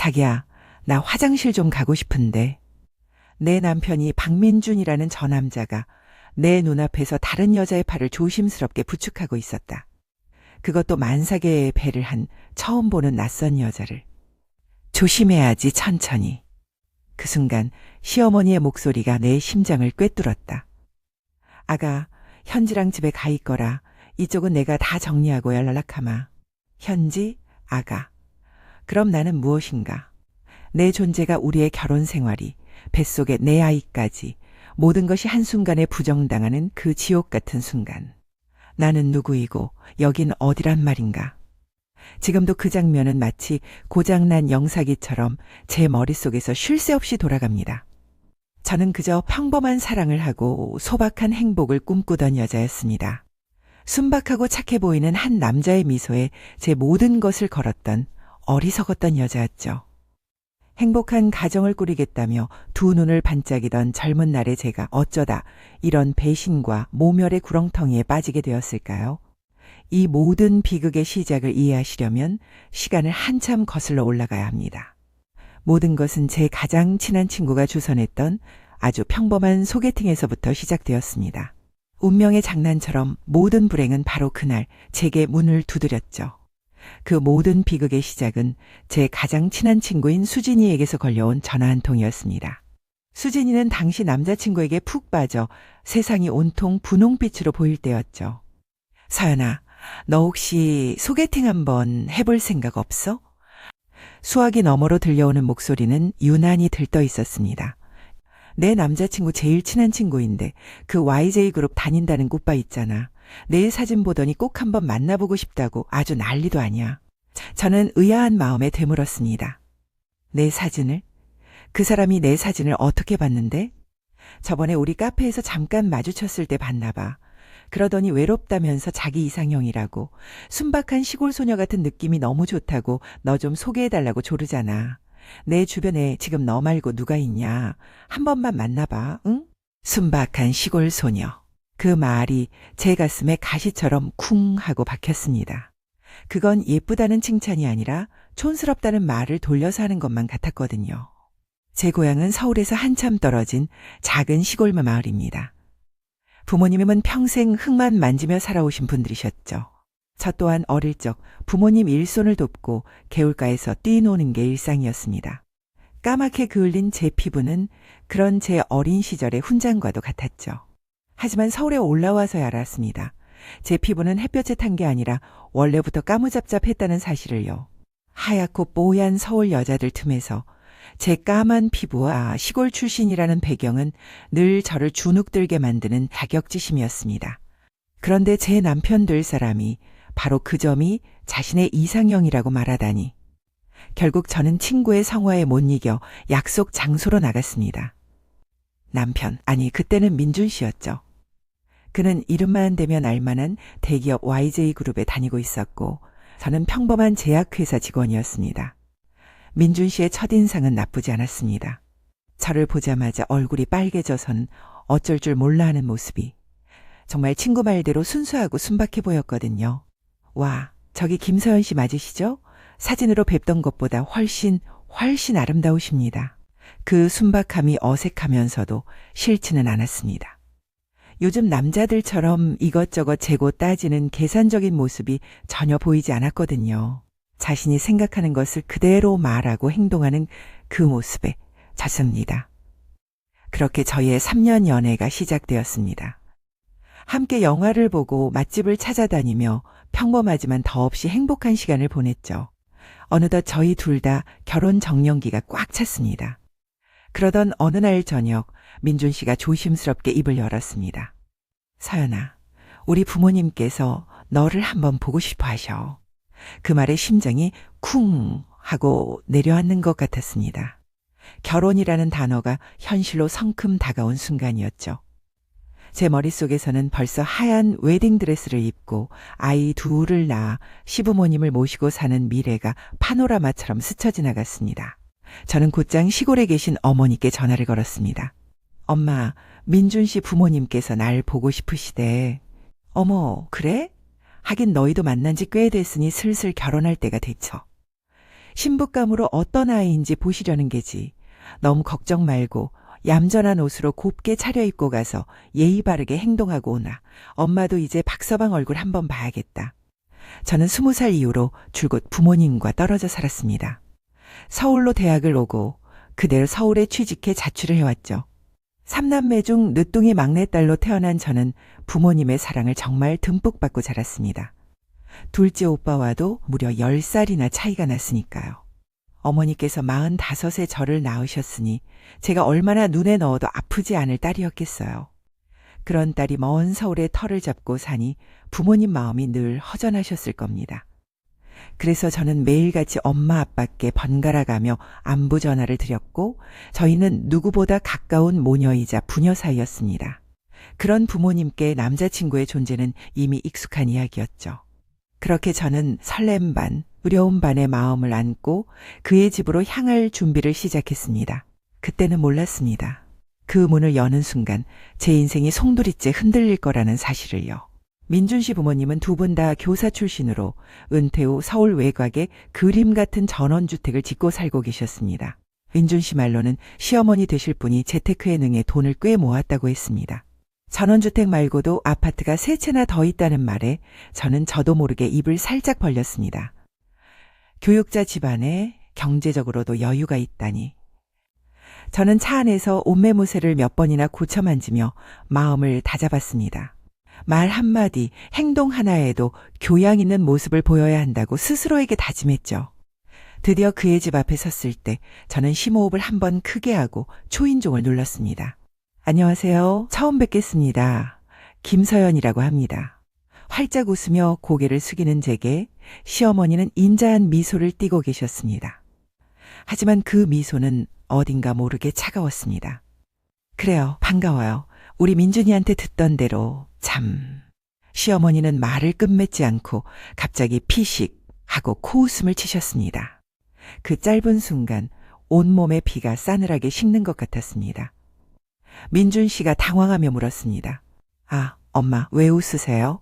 자기야, 나 화장실 좀 가고 싶은데. 내 남편이 박민준이라는 저 남자가 내 눈앞에서 다른 여자의 팔을 조심스럽게 부축하고 있었다. 그것도 만삭의 배를 한 처음 보는 낯선 여자를. 조심해야지, 천천히. 그 순간 시어머니의 목소리가 내 심장을 꿰뚫었다. 아가, 현지랑 집에 가 있거라. 이쪽은 내가 다 정리하고 연락하마. 현지, 아가. 그럼 나는 무엇인가? 내 존재가 우리의 결혼 생활이, 뱃속에 내 아이까지 모든 것이 한순간에 부정당하는 그 지옥 같은 순간. 나는 누구이고 여긴 어디란 말인가? 지금도 그 장면은 마치 고장난 영사기처럼 제 머릿속에서 쉴 새 없이 돌아갑니다. 저는 그저 평범한 사랑을 하고 소박한 행복을 꿈꾸던 여자였습니다. 순박하고 착해 보이는 한 남자의 미소에 제 모든 것을 걸었던 어리석었던 여자였죠. 행복한 가정을 꾸리겠다며 두 눈을 반짝이던 젊은 날의 제가 어쩌다 이런 배신과 모멸의 구렁텅이에 빠지게 되었을까요? 이 모든 비극의 시작을 이해하시려면 시간을 한참 거슬러 올라가야 합니다. 모든 것은 제 가장 친한 친구가 주선했던 아주 평범한 소개팅에서부터 시작되었습니다. 운명의 장난처럼 모든 불행은 바로 그날 제게 문을 두드렸죠. 그 모든 비극의 시작은 제 가장 친한 친구인 수진이에게서 걸려온 전화 한 통이었습니다. 수진이는 당시 남자친구에게 푹 빠져 세상이 온통 분홍빛으로 보일 때였죠. 서연아, 너 혹시 소개팅 한번 해볼 생각 없어? 수화기 너머로 들려오는 목소리는 유난히 들떠 있었습니다. 내 남자친구 제일 친한 친구인데 그 YJ그룹 다닌다는 꽃바 있잖아. 내 사진 보더니 꼭 한번 만나보고 싶다고 아주 난리도 아니야. 저는 의아한 마음에 되물었습니다. 내 사진을? 그 사람이 내 사진을 어떻게 봤는데? 저번에 우리 카페에서 잠깐 마주쳤을 때 봤나 봐. 그러더니 외롭다면서 자기 이상형이라고, 순박한 시골 소녀 같은 느낌이 너무 좋다고 너 좀 소개해달라고 조르잖아. 내 주변에 지금 너 말고 누가 있냐. 한 번만 만나봐, 응? 순박한 시골 소녀. 그 말이 제 가슴에 가시처럼 쿵 하고 박혔습니다. 그건 예쁘다는 칭찬이 아니라 촌스럽다는 말을 돌려서 하는 것만 같았거든요. 제 고향은 서울에서 한참 떨어진 작은 시골 마을입니다. 부모님은 평생 흙만 만지며 살아오신 분들이셨죠. 저 또한 어릴 적 부모님 일손을 돕고 개울가에서 뛰노는 게 일상이었습니다. 까맣게 그을린 제 피부는 그런 제 어린 시절의 훈장과도 같았죠. 하지만 서울에 올라와서야 알았습니다. 제 피부는 햇볕에 탄 게 아니라 원래부터 까무잡잡했다는 사실을요. 하얗고 뽀얀 서울 여자들 틈에서 제 까만 피부와 시골 출신이라는 배경은 늘 저를 주눅들게 만드는 자격지심이었습니다. 그런데 제 남편 될 사람이 바로 그 점이 자신의 이상형이라고 말하다니. 결국 저는 친구의 성화에 못 이겨 약속 장소로 나갔습니다. 남편, 아니 그때는 민준 씨였죠. 그는 이름만 대면 알만한 대기업 YJ그룹에 다니고 있었고 저는 평범한 제약회사 직원이었습니다. 민준 씨의 첫인상은 나쁘지 않았습니다. 저를 보자마자 얼굴이 빨개져선 어쩔 줄 몰라 하는 모습이 정말 친구 말대로 순수하고 순박해 보였거든요. 와, 저기 김서연 씨 맞으시죠? 사진으로 뵙던 것보다 훨씬 아름다우십니다. 그 순박함이 어색하면서도 싫지는 않았습니다. 요즘 남자들처럼 이것저것 재고 따지는 계산적인 모습이 전혀 보이지 않았거든요. 자신이 생각하는 것을 그대로 말하고 행동하는 그 모습에 졌습니다. 그렇게 저희의 3년 연애가 시작되었습니다. 함께 영화를 보고 맛집을 찾아다니며 평범하지만 더없이 행복한 시간을 보냈죠. 어느덧 저희 둘 다 결혼 정년기가 꽉 찼습니다. 그러던 어느 날 저녁 민준 씨가 조심스럽게 입을 열었습니다. 서연아, 우리 부모님께서 너를 한번 보고 싶어 하셔. 그 말에 심장이 쿵 하고 내려앉는 것 같았습니다. 결혼이라는 단어가 현실로 성큼 다가온 순간이었죠. 제 머릿속에서는 벌써 하얀 웨딩드레스를 입고 아이 둘을 낳아 시부모님을 모시고 사는 미래가 파노라마처럼 스쳐 지나갔습니다. 저는 곧장 시골에 계신 어머니께 전화를 걸었습니다. 엄마, 민준 씨 부모님께서 날 보고 싶으시대. 어머, 그래? 하긴 너희도 만난 지 꽤 됐으니 슬슬 결혼할 때가 됐죠. 신부감으로 어떤 아이인지 보시려는 게지. 너무 걱정 말고 얌전한 옷으로 곱게 차려입고 가서 예의 바르게 행동하고 오나. 엄마도 이제 박서방 얼굴 한번 봐야겠다. 저는 20살 이후로 줄곧 부모님과 떨어져 살았습니다. 서울로 대학을 오고 그대로 서울에 취직해 자취를 해왔죠. 3남매 중 늦둥이 막내딸로 태어난 저는 부모님의 사랑을 정말 듬뿍 받고 자랐습니다. 둘째 오빠와도 무려 10살이나 차이가 났으니까요. 어머니께서 45에 저를 낳으셨으니 제가 얼마나 눈에 넣어도 아프지 않을 딸이었겠어요. 그런 딸이 먼 서울에 터를 잡고 사니 부모님 마음이 늘 허전하셨을 겁니다. 그래서 저는 매일같이 엄마 아빠께 번갈아 가며 안부 전화를 드렸고 저희는 누구보다 가까운 모녀이자 부녀 사이였습니다. 그런 부모님께 남자친구의 존재는 이미 익숙한 이야기였죠. 그렇게 저는 설렘 반, 두려움 반의 마음을 안고 그의 집으로 향할 준비를 시작했습니다. 그때는 몰랐습니다. 그 문을 여는 순간 제 인생이 송두리째 흔들릴 거라는 사실을요. 민준 씨 부모님은 두 분 다 교사 출신으로 은퇴 후 서울 외곽에 그림 같은 전원주택을 짓고 살고 계셨습니다. 민준 씨 말로는 시어머니 되실 분이 재테크에 능해 돈을 꽤 모았다고 했습니다. 전원주택 말고도 아파트가 3채나 더 있다는 말에 저는 저도 모르게 입을 살짝 벌렸습니다. 교육자 집안에 경제적으로도 여유가 있다니. 저는 차 안에서 옷매무새를 몇 번이나 고쳐 만지며 마음을 다잡았습니다. 말 한마디, 행동 하나에도 교양 있는 모습을 보여야 한다고 스스로에게 다짐했죠. 드디어 그의 집 앞에 섰을 때 저는 심호흡을 한번 크게 하고 초인종을 눌렀습니다. 안녕하세요. 처음 뵙겠습니다. 김서연이라고 합니다. 활짝 웃으며 고개를 숙이는 제게 시어머니는 인자한 미소를 띠고 계셨습니다. 하지만 그 미소는 어딘가 모르게 차가웠습니다. 그래요, 반가워요. 우리 민준이한테 듣던 대로 참. 시어머니는 말을 끝맺지 않고 갑자기 피식 하고 코웃음을 치셨습니다. 그 짧은 순간 온몸에 피가 싸늘하게 식는 것 같았습니다. 민준 씨가 당황하며 물었습니다. 아, 엄마, 왜 웃으세요?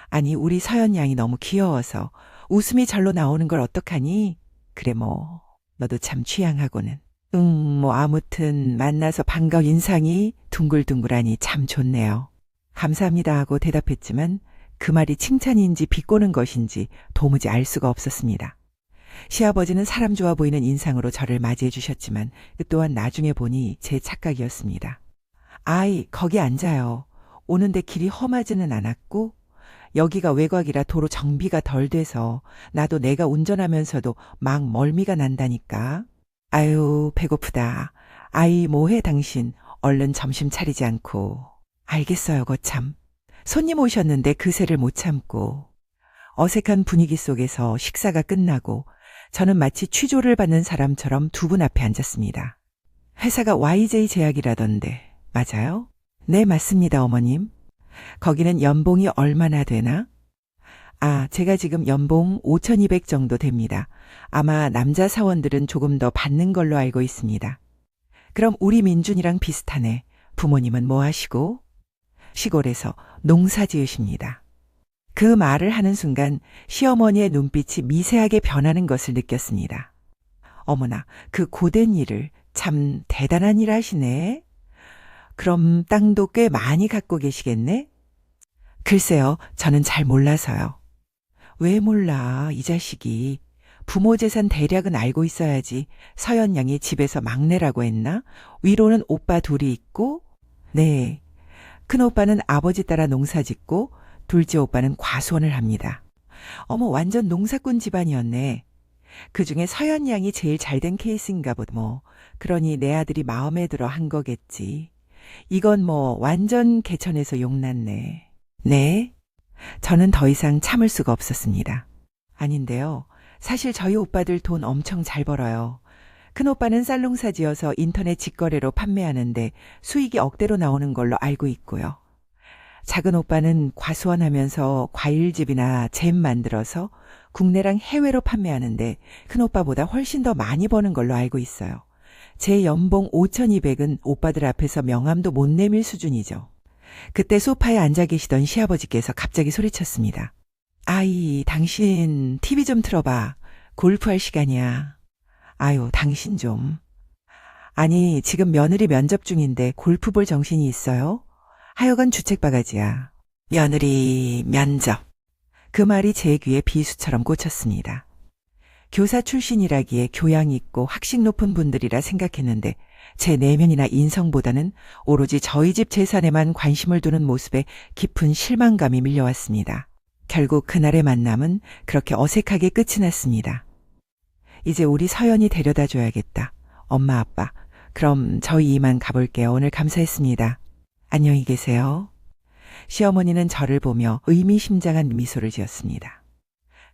아니, 우리 서연 양이 너무 귀여워서 웃음이 절로 나오는 걸 어떡하니? 그래 뭐, 너도 참 취향하고는. 뭐 아무튼 만나서 반가운 인상이 둥글둥글하니 참 좋네요. 감사합니다 하고 대답했지만 그 말이 칭찬인지 비꼬는 것인지 도무지 알 수가 없었습니다. 시아버지는 사람 좋아 보이는 인상으로 저를 맞이해 주셨지만 그 또한 나중에 보니 제 착각이었습니다. 아이, 거기 앉아요. 오는데 길이 험하지는 않았고 여기가 외곽이라 도로 정비가 덜 돼서 나도 내가 운전하면서도 막 멀미가 난다니까. 아유, 배고프다. 아이, 뭐해 당신. 얼른 점심 차리지 않고. 알겠어요, 거참. 손님 오셨는데 그새를 못 참고. 어색한 분위기 속에서 식사가 끝나고 저는 마치 취조를 받는 사람처럼 두 분 앞에 앉았습니다. 회사가 YJ 제약이라던데 맞아요? 네, 맞습니다, 어머님. 거기는 연봉이 얼마나 되나? 아, 제가 지금 연봉 5,200 정도 됩니다. 아마 남자 사원들은 조금 더 받는 걸로 알고 있습니다. 그럼 우리 민준이랑 비슷하네. 부모님은 뭐 하시고? 시골에서 농사 지으십니다. 그 말을 하는 순간 시어머니의 눈빛이 미세하게 변하는 것을 느꼈습니다. 어머나, 그 고된 일을 참 대단한 일 하시네. 그럼 땅도 꽤 많이 갖고 계시겠네? 글쎄요, 저는 잘 몰라서요. 왜 몰라, 이 자식이. 부모 재산 대략은 알고 있어야지. 서연 양이 집에서 막내라고 했나? 위로는 오빠 둘이 있고? 네. 큰 오빠는 아버지 따라 농사 짓고 둘째 오빠는 과수원을 합니다. 어머, 완전 농사꾼 집안이었네. 그중에 서연 양이 제일 잘된 케이스인가 보다 뭐. 그러니 내 아들이 마음에 들어 한 거겠지. 이건 뭐 완전 개천에서 용났네. 네? 저는 더 이상 참을 수가 없었습니다. 아닌데요. 사실 저희 오빠들 돈 엄청 잘 벌어요. 큰 오빠는 쌀농사 지어서 인터넷 직거래로 판매하는데 수익이 억대로 나오는 걸로 알고 있고요. 작은 오빠는 과수원 하면서 과일즙이나 잼 만들어서 국내랑 해외로 판매하는데 큰 오빠보다 훨씬 더 많이 버는 걸로 알고 있어요. 제 연봉 5,200은 오빠들 앞에서 명함도 못 내밀 수준이죠. 그때 소파에 앉아 계시던 시아버지께서 갑자기 소리쳤습니다. 아이, 당신 TV 좀 틀어봐. 골프할 시간이야. 아유, 당신 좀. 아니, 지금 며느리 면접 중인데 골프 볼 정신이 있어요? 하여간 주책바가지야. 며느리 면접. 그 말이 제 귀에 비수처럼 꽂혔습니다. 교사 출신이라기에 교양 있고 학식 높은 분들이라 생각했는데 제 내면이나 인성보다는 오로지 저희 집 재산에만 관심을 두는 모습에 깊은 실망감이 밀려왔습니다. 결국 그날의 만남은 그렇게 어색하게 끝이 났습니다. 이제 우리 서연이 데려다 줘야겠다. 엄마, 아빠. 그럼 저희 이만 가볼게요. 오늘 감사했습니다. 안녕히 계세요. 시어머니는 저를 보며 의미심장한 미소를 지었습니다.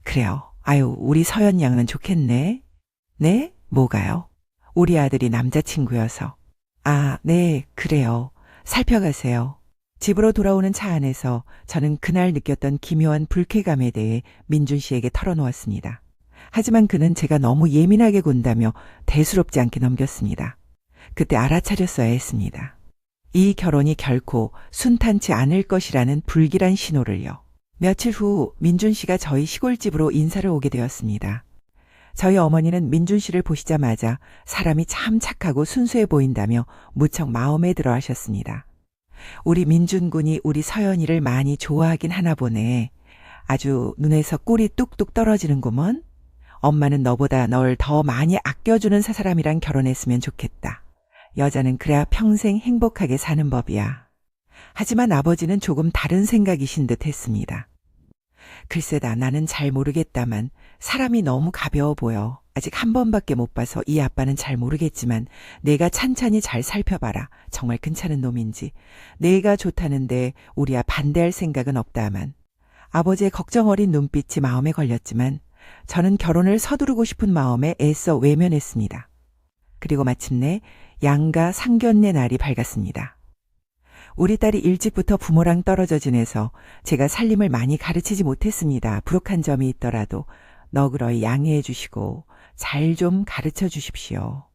그래요. 아유, 우리 서연 양은 좋겠네. 네? 뭐가요? 우리 아들이 남자친구여서. 아, 네, 그래요. 살펴가세요. 집으로 돌아오는 차 안에서 저는 그날 느꼈던 기묘한 불쾌감에 대해 민준 씨에게 털어놓았습니다. 하지만 그는 제가 너무 예민하게 군다며 대수롭지 않게 넘겼습니다. 그때 알아차렸어야 했습니다. 이 결혼이 결코 순탄치 않을 것이라는 불길한 신호를요. 며칠 후 민준 씨가 저희 시골집으로 인사를 오게 되었습니다. 저희 어머니는 민준 씨를 보시자마자 사람이 참 착하고 순수해 보인다며 무척 마음에 들어 하셨습니다. 우리 민준 군이 우리 서연이를 많이 좋아하긴 하나 보네. 아주 눈에서 꿀이 뚝뚝 떨어지는구먼. 엄마는 너보다 널 더 많이 아껴주는 사람이랑 결혼했으면 좋겠다. 여자는 그래야 평생 행복하게 사는 법이야. 하지만 아버지는 조금 다른 생각이신 듯 했습니다. 글쎄다, 나는 잘 모르겠다만 사람이 너무 가벼워 보여. 아직 한 번밖에 못 봐서 이 아빠는 잘 모르겠지만 내가 찬찬히 잘 살펴봐라. 정말 괜찮은 놈인지. 내가 좋다는데 우리야 반대할 생각은 없다만. 아버지의 걱정 어린 눈빛이 마음에 걸렸지만 저는 결혼을 서두르고 싶은 마음에 애써 외면했습니다. 그리고 마침내 양가 상견례 날이 밝았습니다. 우리 딸이 일찍부터 부모랑 떨어져 지내서 제가 살림을 많이 가르치지 못했습니다. 부족한 점이 있더라도 너그러이 양해해 주시고 잘 좀 가르쳐 주십시오.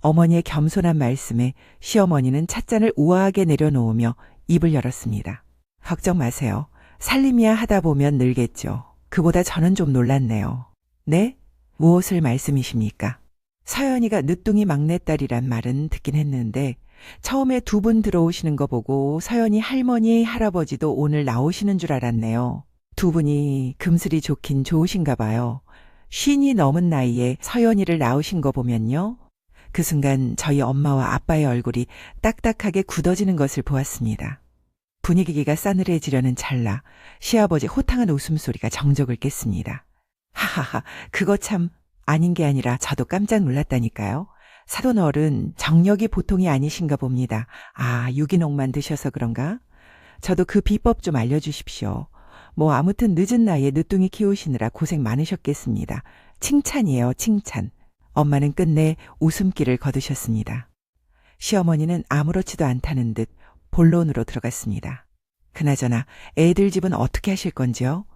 어머니의 겸손한 말씀에 시어머니는 찻잔을 우아하게 내려놓으며 입을 열었습니다. 걱정 마세요. 살림이야 하다 보면 늘겠죠. 그보다 저는 좀 놀랐네요. 네? 무엇을 말씀이십니까? 서연이가 늦둥이 막내딸이란 말은 듣긴 했는데 처음에 두 분 들어오시는 거 보고 서연이 할머니, 할아버지도 오늘 나오시는 줄 알았네요. 두 분이 금슬이 좋긴 좋으신가 봐요. 50이 넘은 나이에 서연이를 낳으신 거 보면요. 그 순간 저희 엄마와 아빠의 얼굴이 딱딱하게 굳어지는 것을 보았습니다. 분위기가 싸늘해지려는 찰나 시아버지 호탕한 웃음소리가 정적을 깼습니다. 하하하, 그거 참 아닌 게 아니라 저도 깜짝 놀랐다니까요. 사돈 어른 정력이 보통이 아니신가 봅니다. 아, 유기농만 드셔서 그런가? 저도 그 비법 좀 알려주십시오. 뭐 아무튼 늦은 나이에 늦둥이 키우시느라 고생 많으셨겠습니다. 칭찬이에요, 칭찬. 엄마는 끝내 웃음기를 거두셨습니다. 시어머니는 아무렇지도 않다는 듯 본론으로 들어갔습니다. 그나저나 애들 집은 어떻게 하실 건지요?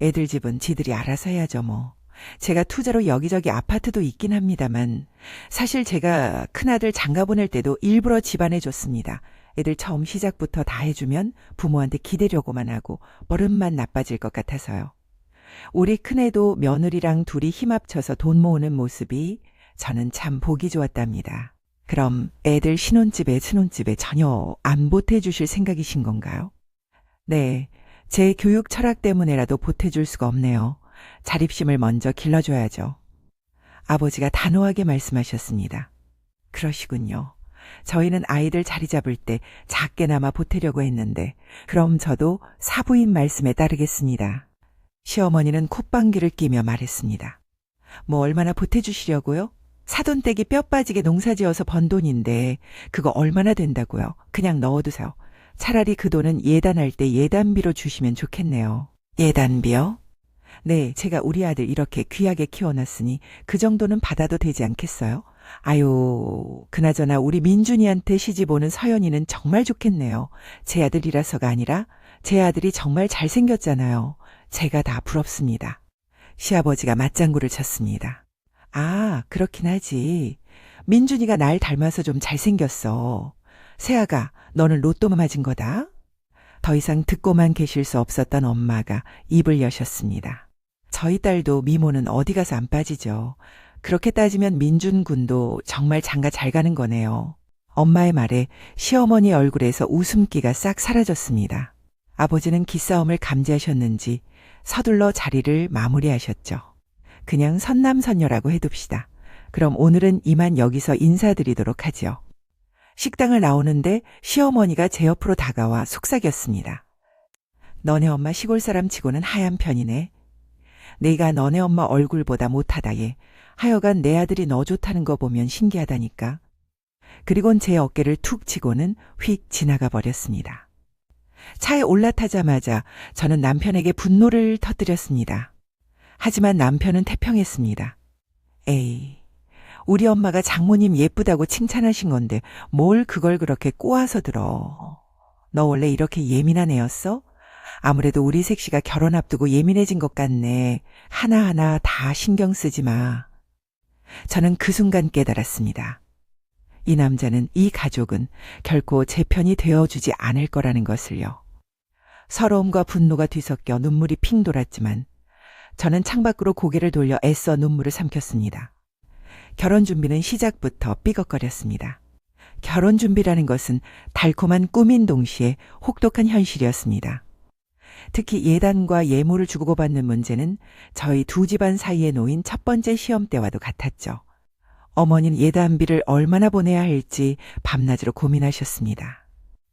애들 집은 지들이 알아서 해야죠 뭐. 제가 투자로 여기저기 아파트도 있긴 합니다만 사실 제가 큰아들 장가 보낼 때도 일부러 집안해 줬습니다. 애들 처음 시작부터 다 해주면 부모한테 기대려고만 하고 버릇만 나빠질 것 같아서요. 우리 큰애도 며느리랑 둘이 힘 합쳐서 돈 모으는 모습이 저는 참 보기 좋았답니다. 그럼 애들 신혼집에 전혀 안 보태주실 생각이신 건가요? 네, 제 교육 철학 때문에라도 보태줄 수가 없네요. 자립심을 먼저 길러줘야죠. 아버지가 단호하게 말씀하셨습니다. 그러시군요. 저희는 아이들 자리 잡을 때 작게나마 보태려고 했는데 그럼 저도 사부인 말씀에 따르겠습니다. 시어머니는 콧방귀를 끼며 말했습니다. 뭐 얼마나 보태주시려고요? 사돈댁이 뼈 빠지게 농사지어서 번 돈인데 그거 얼마나 된다고요? 그냥 넣어두세요. 차라리 그 돈은 예단할 때 예단비로 주시면 좋겠네요. 예단비요? 네, 제가 우리 아들 이렇게 귀하게 키워놨으니 그 정도는 받아도 되지 않겠어요? 아유, 그나저나 우리 민준이한테 시집 오는 서연이는 정말 좋겠네요. 제 아들이라서가 아니라 제 아들이 정말 잘생겼잖아요. 제가 다 부럽습니다. 시아버지가 맞장구를 쳤습니다. 아, 그렇긴 하지. 민준이가 날 닮아서 좀 잘생겼어. 세아가, 너는 로또 맞은 거다. 더 이상 듣고만 계실 수 없었던 엄마가 입을 여셨습니다. 저희 딸도 미모는 어디 가서 안 빠지죠. 그렇게 따지면 민준 군도 정말 장가 잘 가는 거네요. 엄마의 말에 시어머니 얼굴에서 웃음기가 싹 사라졌습니다. 아버지는 기싸움을 감지하셨는지 서둘러 자리를 마무리하셨죠. 그냥 선남선녀라고 해둡시다. 그럼 오늘은 이만 여기서 인사드리도록 하지요. 식당을 나오는데 시어머니가 제 옆으로 다가와 속삭였습니다. 너네 엄마 시골 사람 치고는 하얀 편이네. 내가 너네 엄마 얼굴보다 못하다 얘. 하여간 내 아들이 너 좋다는 거 보면 신기하다니까. 그리곤 제 어깨를 툭 치고는 휙 지나가 버렸습니다. 차에 올라타자마자 저는 남편에게 분노를 터뜨렸습니다. 하지만 남편은 태평했습니다. 에이, 우리 엄마가 장모님 예쁘다고 칭찬하신 건데 뭘 그걸 그렇게 꼬아서 들어. 너 원래 이렇게 예민한 애였어? 아무래도 우리 색시가 결혼 앞두고 예민해진 것 같네. 하나하나 다 신경 쓰지 마. 저는 그 순간 깨달았습니다. 이 남자는, 이 가족은 결코 제 편이 되어주지 않을 거라는 것을요. 서러움과 분노가 뒤섞여 눈물이 핑 돌았지만 저는 창밖으로 고개를 돌려 애써 눈물을 삼켰습니다. 결혼 준비는 시작부터 삐걱거렸습니다. 결혼 준비라는 것은 달콤한 꿈인 동시에 혹독한 현실이었습니다. 특히 예단과 예물을 주고받는 문제는 저희 두 집안 사이에 놓인 첫 번째 시험 때와도 같았죠. 어머니는 예단비를 얼마나 보내야 할지 밤낮으로 고민하셨습니다.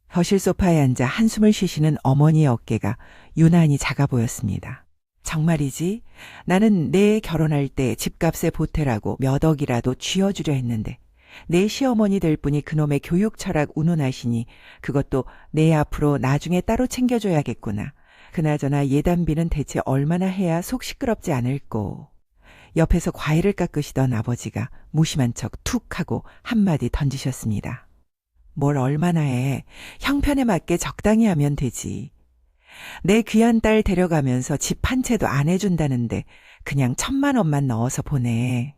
거실 소파에 앉아 한숨을 쉬시는 어머니의 어깨가 유난히 작아 보였습니다. 정말이지? 나는 내 결혼할 때 집값에 보태라고 몇 억이라도 쥐어주려 했는데 내 시어머니 될 분이 그놈의 교육 철학 운운하시니 그것도 내 앞으로 나중에 따로 챙겨줘야겠구나. 그나저나 예단비는 대체 얼마나 해야 속 시끄럽지 않을꼬. 옆에서 과일을 깎으시던 아버지가 무심한 척 툭 하고 한마디 던지셨습니다. 뭘 얼마나 해. 형편에 맞게 적당히 하면 되지. 내 귀한 딸 데려가면서 집 한 채도 안 해준다는데 그냥 1,000만 원만 넣어서 보내.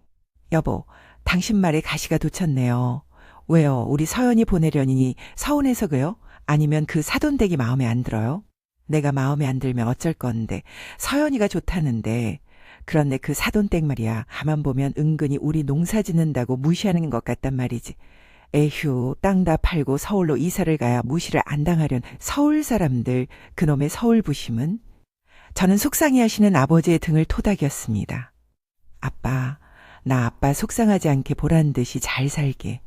여보, 당신 말에 가시가 돋쳤네요. 왜요? 우리 서연이 보내려니 서운해서 그요? 아니면 그 사돈댁이 마음에 안 들어요? 내가 마음에 안 들면 어쩔 건데 서연이가 좋다는데 그런데 그 사돈댁 말이야. 가만 보면 은근히 우리 농사 짓는다고 무시하는 것 같단 말이지. 에휴, 땅 다 팔고 서울로 이사를 가야 무시를 안 당하련 서울 사람들, 그놈의 서울 부심은? 저는 속상해하시는 아버지의 등을 토닥였습니다. 아빠, 나 아빠 속상하지 않게 보란 듯이 잘 살게.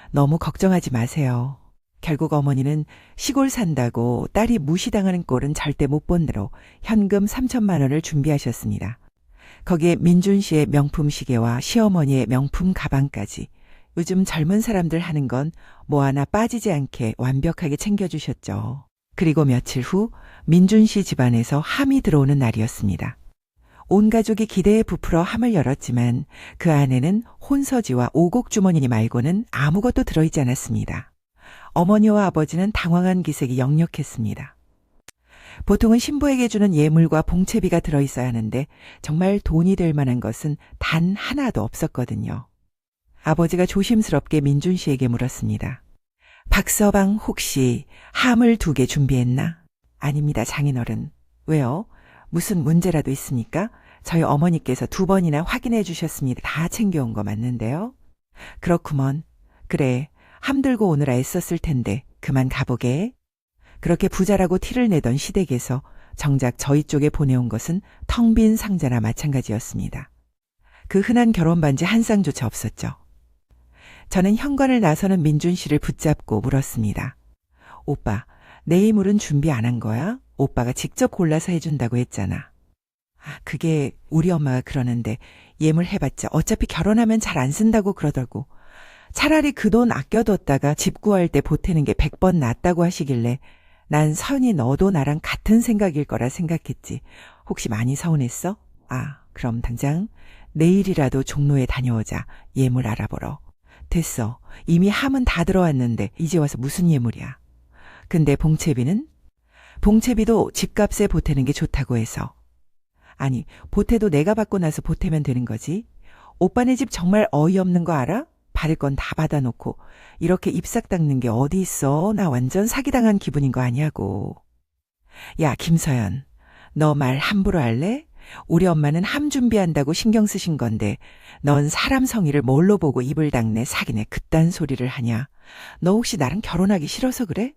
너무 걱정하지 마세요. 결국 어머니는 시골 산다고 딸이 무시당하는 꼴은 절대 못 본대로 현금 3,000만 원을 준비하셨습니다. 거기에 민준 씨의 명품 시계와 시어머니의 명품 가방까지 요즘 젊은 사람들 하는 건 뭐 하나 빠지지 않게 완벽하게 챙겨주셨죠. 그리고 며칠 후 민준 씨 집안에서 함이 들어오는 날이었습니다. 온 가족이 기대에 부풀어 함을 열었지만 그 안에는 혼서지와 오곡주머니 말고는 아무것도 들어있지 않았습니다. 어머니와 아버지는 당황한 기색이 역력했습니다. 보통은 신부에게 주는 예물과 봉채비가 들어있어야 하는데 정말 돈이 될 만한 것은 단 하나도 없었거든요. 아버지가 조심스럽게 민준 씨에게 물었습니다. 박서방 혹시 함을 2개 준비했나? 아닙니다, 장인어른. 왜요? 무슨 문제라도 있습니까? 저희 어머니께서 2번이나 확인해 주셨습니다. 다 챙겨온 거 맞는데요. 그렇구먼. 그래, 함 들고 오느라 애썼을 텐데 그만 가보게. 그렇게 부자라고 티를 내던 시댁에서 정작 저희 쪽에 보내온 것은 텅 빈 상자나 마찬가지였습니다. 그 흔한 결혼 반지 한 쌍조차 없었죠. 저는 현관을 나서는 민준 씨를 붙잡고 물었습니다. 오빠, 내 이물은 준비 안 한 거야? 오빠가 직접 골라서 해준다고 했잖아. 그게 우리 엄마가 그러는데 예물 해봤자 어차피 결혼하면 잘 안 쓴다고 그러더라고. 차라리 그 돈 아껴뒀다가 집 구할 때 보태는 게 100번 낫다고 하시길래 난 서연이 너도 나랑 같은 생각일 거라 생각했지. 혹시 많이 서운했어? 그럼 당장 내일이라도 종로에 다녀오자. 예물 알아보러. 됐어. 이미 함은 다 들어왔는데 이제 와서 무슨 예물이야. 근데 봉채비는? 봉채비도 집값에 보태는 게 좋다고 해서. 아니, 보태도 내가 받고 나서 보태면 되는 거지. 오빠네 집 정말 어이없는 거 알아? 받을 건 다 받아놓고 이렇게 입싹 닦는 게 어디 있어. 나 완전 사기당한 기분인 거 아니냐고. 야, 김서연, 너 말 함부로 할래? 우리 엄마는 함 준비한다고 신경 쓰신 건데 넌 사람 성의를 뭘로 보고 입을 닦네 사기네 그딴 소리를 하냐. 너 혹시 나랑 결혼하기 싫어서 그래?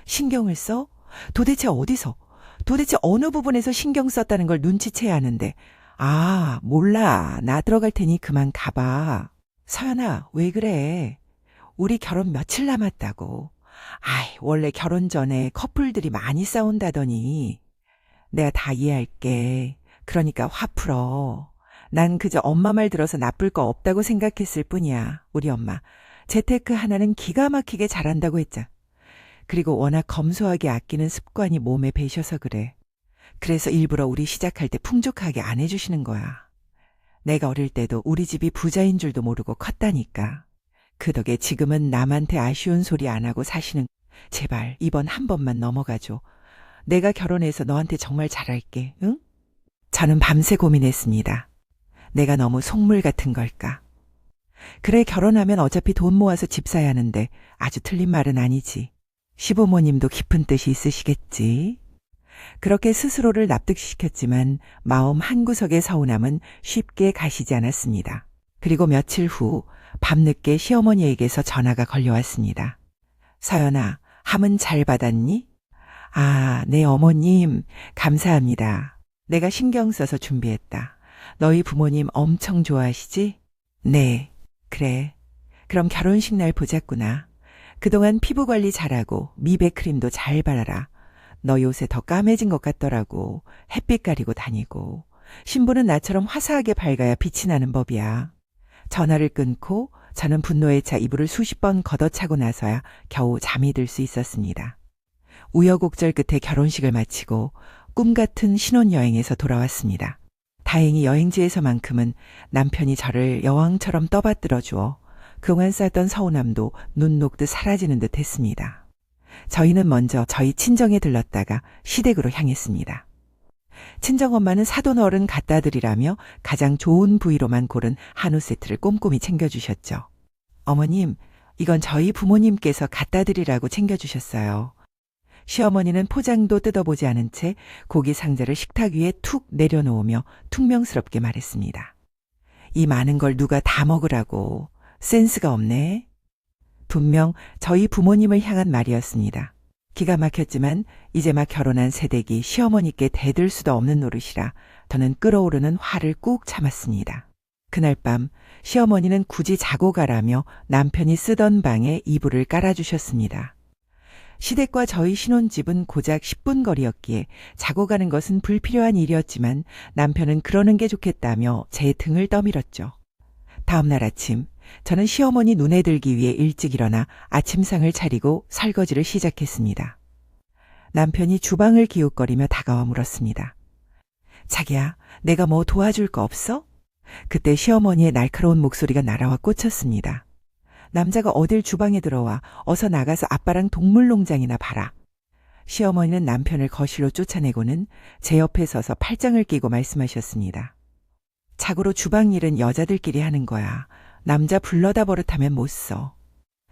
신경을 써? 도대체 어디서? 도대체 어느 부분에서 신경 썼다는 걸 눈치채야 하는데. 아, 몰라. 나 들어갈 테니 그만 가봐. 서연아, 왜 그래? 우리 결혼 며칠 남았다고. 아이, 원래 결혼 전에 커플들이 많이 싸운다더니. 내가 다 이해할게. 그러니까 화 풀어. 난 그저 엄마 말 들어서 나쁠 거 없다고 생각했을 뿐이야. 우리 엄마. 재테크 하나는 기가 막히게 잘한다고 했잖아. 그리고 워낙 검소하게 아끼는 습관이 몸에 배셔서 그래. 그래서 일부러 우리 시작할 때 풍족하게 안 해주시는 거야. 내가 어릴 때도 우리 집이 부자인 줄도 모르고 컸다니까. 그 덕에 지금은 남한테 아쉬운 소리 안 하고 사시는. 제발 이번 한 번만 넘어가줘. 내가 결혼해서 너한테 정말 잘할게. 응? 저는 밤새 고민했습니다. 내가 너무 속물 같은 걸까? 그래, 결혼하면 어차피 돈 모아서 집 사야 하는데 아주 틀린 말은 아니지. 시부모님도 깊은 뜻이 있으시겠지. 그렇게 스스로를 납득시켰지만 마음 한구석의 서운함은 쉽게 가시지 않았습니다. 그리고 며칠 후 밤늦게 시어머니에게서 전화가 걸려왔습니다. 서연아, 함은 잘 받았니? 아, 네 어머님, 감사합니다. 내가 신경 써서 준비했다. 너희 부모님 엄청 좋아하시지? 네, 그래. 그럼 결혼식 날 보자꾸나. 그동안 피부 관리 잘하고 미백 크림도 잘 바라라. 너 요새 더 까매진 것 같더라고. 햇빛 가리고 다니고. 신부는 나처럼 화사하게 밝아야 빛이 나는 법이야. 전화를 끊고 저는 분노에 차 이불을 수십 번 걷어차고 나서야 겨우 잠이 들 수 있었습니다. 우여곡절 끝에 결혼식을 마치고 꿈같은 신혼여행에서 돌아왔습니다. 다행히 여행지에서만큼은 남편이 저를 여왕처럼 떠받들어 주어 그동안 쌓던 서운함도 눈 녹듯 사라지는 듯 했습니다. 저희는 먼저 저희 친정에 들렀다가 시댁으로 향했습니다. 친정엄마는 사돈 어른 갖다 드리라며 가장 좋은 부위로만 고른 한우 세트를 꼼꼼히 챙겨주셨죠. 어머님, 이건 저희 부모님께서 갖다 드리라고 챙겨주셨어요. 시어머니는 포장도 뜯어보지 않은 채 고기 상자를 식탁 위에 툭 내려놓으며 퉁명스럽게 말했습니다. 이 많은 걸 누가 다 먹으라고. 센스가 없네. 분명 저희 부모님을 향한 말이었습니다. 기가 막혔지만 이제 막 결혼한 새댁이 시어머니께 대들 수도 없는 노릇이라 저는 끓어오르는 화를 꾹 참았습니다. 그날 밤 시어머니는 굳이 자고 가라며 남편이 쓰던 방에 이불을 깔아주셨습니다. 시댁과 저희 신혼집은 고작 10분 거리였기에 자고 가는 것은 불필요한 일이었지만 남편은 그러는 게 좋겠다며 제 등을 떠밀었죠. 다음 날 아침 저는 시어머니 눈에 들기 위해 일찍 일어나 아침상을 차리고 설거지를 시작했습니다. 남편이 주방을 기웃거리며 다가와 물었습니다. 자기야, 내가 뭐 도와줄 거 없어? 그때 시어머니의 날카로운 목소리가 날아와 꽂혔습니다. 남자가 어딜 주방에 들어와 어서 나가서 아빠랑 동물농장이나 봐라. 시어머니는 남편을 거실로 쫓아내고는 제 옆에 서서 팔짱을 끼고 말씀하셨습니다. 자고로 주방 일은 여자들끼리 하는 거야. 남자 불러다 버릇하면 못 써.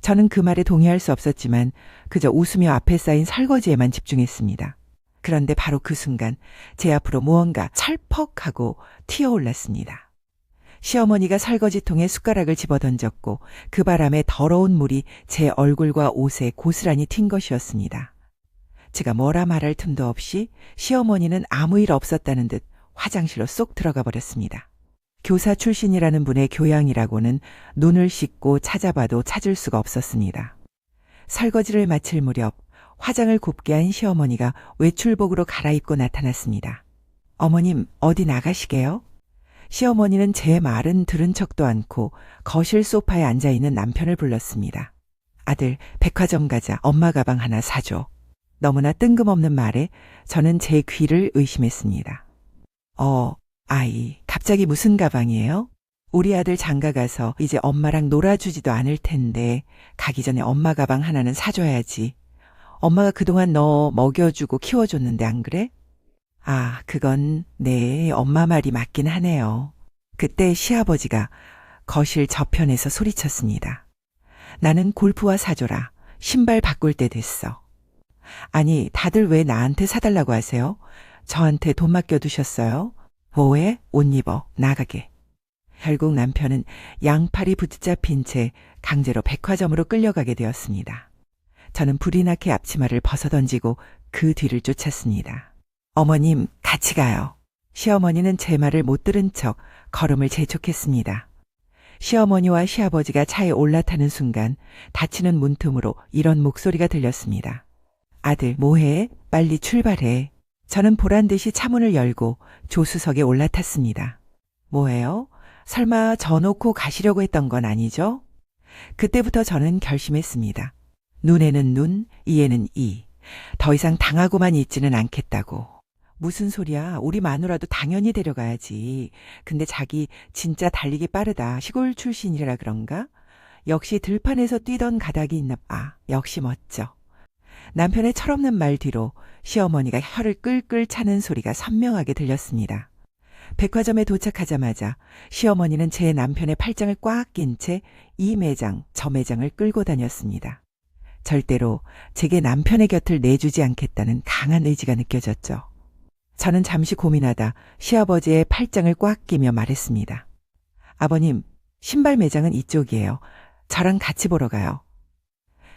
저는 그 말에 동의할 수 없었지만 그저 웃으며 앞에 쌓인 설거지에만 집중했습니다. 그런데 바로 그 순간 제 앞으로 무언가 찰퍽하고 튀어올랐습니다. 시어머니가 설거지통에 숟가락을 집어던졌고 그 바람에 더러운 물이 제 얼굴과 옷에 고스란히 튄 것이었습니다. 제가 뭐라 말할 틈도 없이 시어머니는 아무 일 없었다는 듯 화장실로 쏙 들어가 버렸습니다. 교사 출신이라는 분의 교양이라고는 눈을 씻고 찾아봐도 찾을 수가 없었습니다. 설거지를 마칠 무렵 화장을 곱게 한 시어머니가 외출복으로 갈아입고 나타났습니다. 어머님, 어디 나가시게요? 시어머니는 제 말은 들은 척도 않고 거실 소파에 앉아있는 남편을 불렀습니다. 아들, 백화점 가자. 엄마 가방 하나 사줘. 너무나 뜬금없는 말에 저는 제 귀를 의심했습니다. 아이, 갑자기 무슨 가방이에요? 우리 아들 장가 가서 이제 엄마랑 놀아주지도 않을 텐데 가기 전에 엄마 가방 하나는 사줘야지. 엄마가 그동안 너 먹여주고 키워줬는데 안 그래? 아, 그건 네, 엄마 말이 맞긴 하네요. 그때 시아버지가 거실 저편에서 소리쳤습니다. 나는 골프화 사줘라. 신발 바꿀 때 됐어. 아니, 다들 왜 나한테 사달라고 하세요? 저한테 돈 맡겨두셨어요? 뭐해? 옷 입어. 나가게. 결국 남편은 양팔이 붙잡힌 채 강제로 백화점으로 끌려가게 되었습니다. 저는 불이 나게 앞치마를 벗어던지고 그 뒤를 쫓았습니다. 어머님, 같이 가요. 시어머니는 제 말을 못 들은 척 걸음을 재촉했습니다. 시어머니와 시아버지가 차에 올라타는 순간 닫히는 문틈으로 이런 목소리가 들렸습니다. 아들, 뭐해? 빨리 출발해. 저는 보란 듯이 차문을 열고 조수석에 올라탔습니다. 뭐예요? 설마 저 놓고 가시려고 했던 건 아니죠? 그때부터 저는 결심했습니다. 눈에는 눈, 이에는 이. 더 이상 당하고만 있지는 않겠다고. 무슨 소리야. 우리 마누라도 당연히 데려가야지. 근데 자기 진짜 달리기 빠르다. 시골 출신이라 그런가? 역시 들판에서 뛰던 가닥이 있나 봐. 역시 멋져. 남편의 철없는 말 뒤로 시어머니가 혀를 끌끌 차는 소리가 선명하게 들렸습니다. 백화점에 도착하자마자 시어머니는 제 남편의 팔짱을 꽉 낀 채 이 매장, 저 매장을 끌고 다녔습니다. 절대로 제게 남편의 곁을 내주지 않겠다는 강한 의지가 느껴졌죠. 저는 잠시 고민하다 시아버지의 팔짱을 꽉 끼며 말했습니다. 아버님, 신발 매장은 이쪽이에요. 저랑 같이 보러 가요.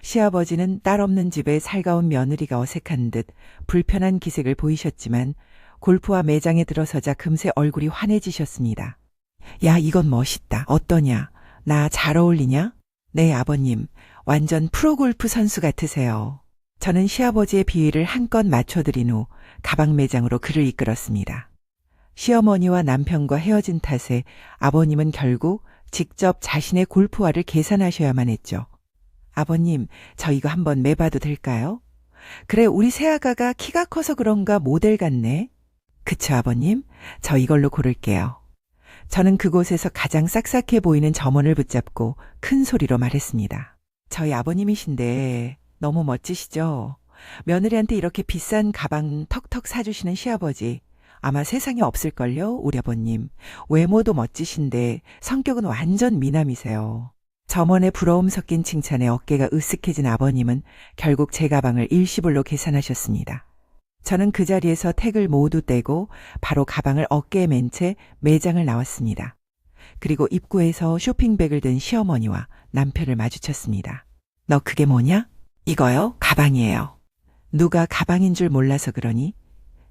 시아버지는 딸 없는 집에 살가운 며느리가 어색한 듯 불편한 기색을 보이셨지만 골프와 매장에 들어서자 금세 얼굴이 환해지셨습니다. 야, 이건 멋있다. 어떠냐? 나 잘 어울리냐? 네, 아버님. 완전 프로골프 선수 같으세요. 저는 시아버지의 비위를 한껏 맞춰드린 후 가방 매장으로 그를 이끌었습니다. 시어머니와 남편과 헤어진 탓에 아버님은 결국 직접 자신의 골프화를 계산하셔야만 했죠. 아버님, 저 이거 한번 매봐도 될까요? 그래, 우리 새아가가 키가 커서 그런가 모델 같네. 그쵸, 아버님? 저 이걸로 고를게요. 저는 그곳에서 가장 싹싹해 보이는 점원을 붙잡고 큰 소리로 말했습니다. 저희 아버님이신데 너무 멋지시죠? 며느리한테 이렇게 비싼 가방 턱턱 사주시는 시아버지 아마 세상에 없을걸요, 우리 아버님. 외모도 멋지신데 성격은 완전 미남이세요. 점원의 부러움 섞인 칭찬에 어깨가 으쓱해진 아버님은 결국 제 가방을 일시불로 계산하셨습니다. 저는 그 자리에서 택을 모두 떼고 바로 가방을 어깨에 맨 채 매장을 나왔습니다. 그리고 입구에서 쇼핑백을 든 시어머니와 남편을 마주쳤습니다. 너 그게 뭐냐? 이거요? 가방이에요. 누가 가방인 줄 몰라서 그러니?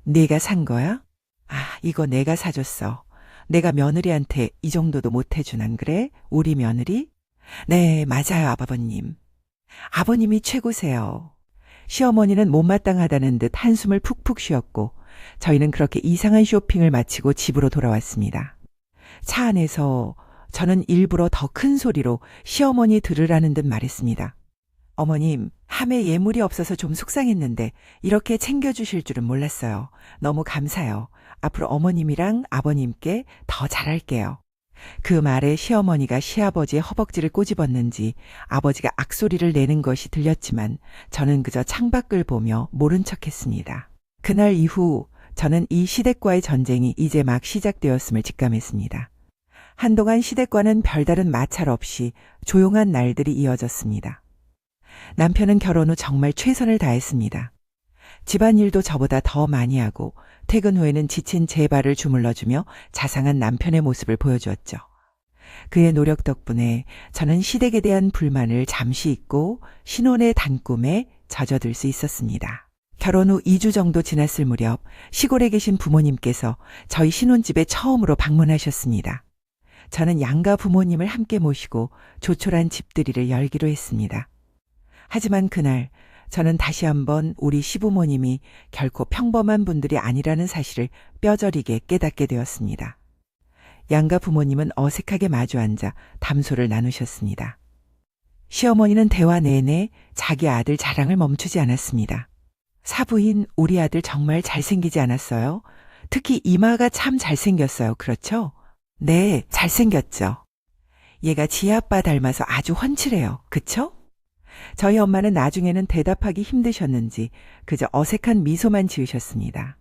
네가 산 거야? 아, 이거 내가 사줬어. 내가 며느리한테 이 정도도 못 해준 안 그래? 우리 며느리? 네, 맞아요, 아버님. 아버님이 최고세요. 시어머니는 못마땅하다는 듯 한숨을 푹푹 쉬었고 저희는 그렇게 이상한 쇼핑을 마치고 집으로 돌아왔습니다. 차 안에서 저는 일부러 더 큰 소리로 시어머니 들으라는 듯 말했습니다. 어머님, 함에 예물이 없어서 좀 속상했는데 이렇게 챙겨주실 줄은 몰랐어요. 너무 감사해요. 앞으로 어머님이랑 아버님께 더 잘할게요. 그 말에 시어머니가 시아버지의 허벅지를 꼬집었는지 아버지가 악소리를 내는 것이 들렸지만 저는 그저 창밖을 보며 모른 척했습니다. 그날 이후 저는 이 시댁과의 전쟁이 이제 막 시작되었음을 직감했습니다. 한동안 시댁과는 별다른 마찰 없이 조용한 날들이 이어졌습니다. 남편은 결혼 후 정말 최선을 다했습니다. 집안일도 저보다 더 많이 하고 퇴근 후에는 지친 제 발을 주물러주며 자상한 남편의 모습을 보여주었죠. 그의 노력 덕분에 저는 시댁에 대한 불만을 잠시 잊고 신혼의 단꿈에 젖어들 수 있었습니다. 결혼 후 2주 정도 지났을 무렵 시골에 계신 부모님께서 저희 신혼집에 처음으로 방문하셨습니다. 저는 양가 부모님을 함께 모시고 조촐한 집들이를 열기로 했습니다. 하지만 그날 저는 다시 한번 우리 시부모님이 결코 평범한 분들이 아니라는 사실을 뼈저리게 깨닫게 되었습니다. 양가 부모님은 어색하게 마주 앉아 담소를 나누셨습니다. 시어머니는 대화 내내 자기 아들 자랑을 멈추지 않았습니다. 사부인 우리 아들 정말 잘생기지 않았어요? 특히 이마가 참 잘생겼어요. 그렇죠? 네, 잘생겼죠. 얘가 지 아빠 닮아서 아주 훤칠해요. 그쵸? 저희 엄마는 나중에는 대답하기 힘드셨는지 그저 어색한 미소만 지으셨습니다.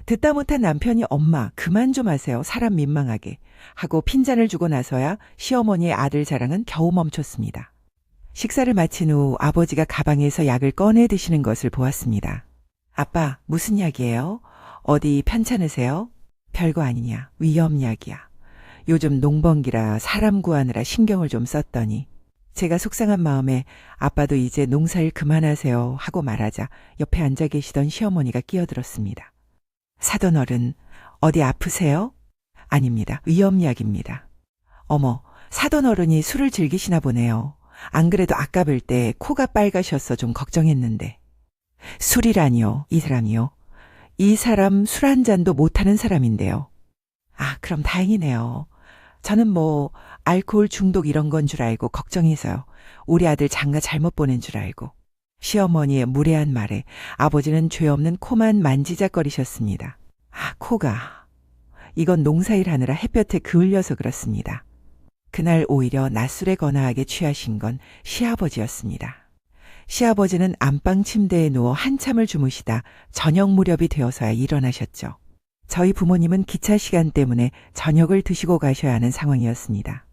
듣다 못한 남편이 엄마 그만 좀 하세요. 사람 민망하게 하고 핀잔을 주고 나서야 시어머니의 아들 자랑은 겨우 멈췄습니다. 식사를 마친 후 아버지가 가방에서 약을 꺼내 드시는 것을 보았습니다. 아빠 무슨 약이에요? 어디 편찮으세요? 별거 아니냐. 위험약이야. 요즘 농번기라 사람 구하느라 신경을 좀 썼더니 제가 속상한 마음에 아빠도 이제 농사일 그만하세요 하고 말하자 옆에 앉아 계시던 시어머니가 끼어들었습니다. 사돈 어른, 어디 아프세요? 아닙니다. 위험약입니다. 어머, 사돈 어른이 술을 즐기시나 보네요. 안 그래도 아까 뵐 때 코가 빨가셔서 좀 걱정했는데. 술이라니요, 이 사람이요. 이 사람 술 한 잔도 못하는 사람인데요. 아, 그럼 다행이네요. 저는 뭐 알코올 중독 이런 건 줄 알고 걱정해서요. 우리 아들 장가 잘못 보낸 줄 알고. 시어머니의 무례한 말에 아버지는 죄 없는 코만 만지작거리셨습니다. 아, 코가. 이건 농사일 하느라 햇볕에 그을려서 그렇습니다. 그날 오히려 낮술에 거나하게 취하신 건 시아버지였습니다. 시아버지는 안방 침대에 누워 한참을 주무시다 저녁 무렵이 되어서야 일어나셨죠. 저희 부모님은 기차 시간 때문에 저녁을 드시고 가셔야 하는 상황이었습니다.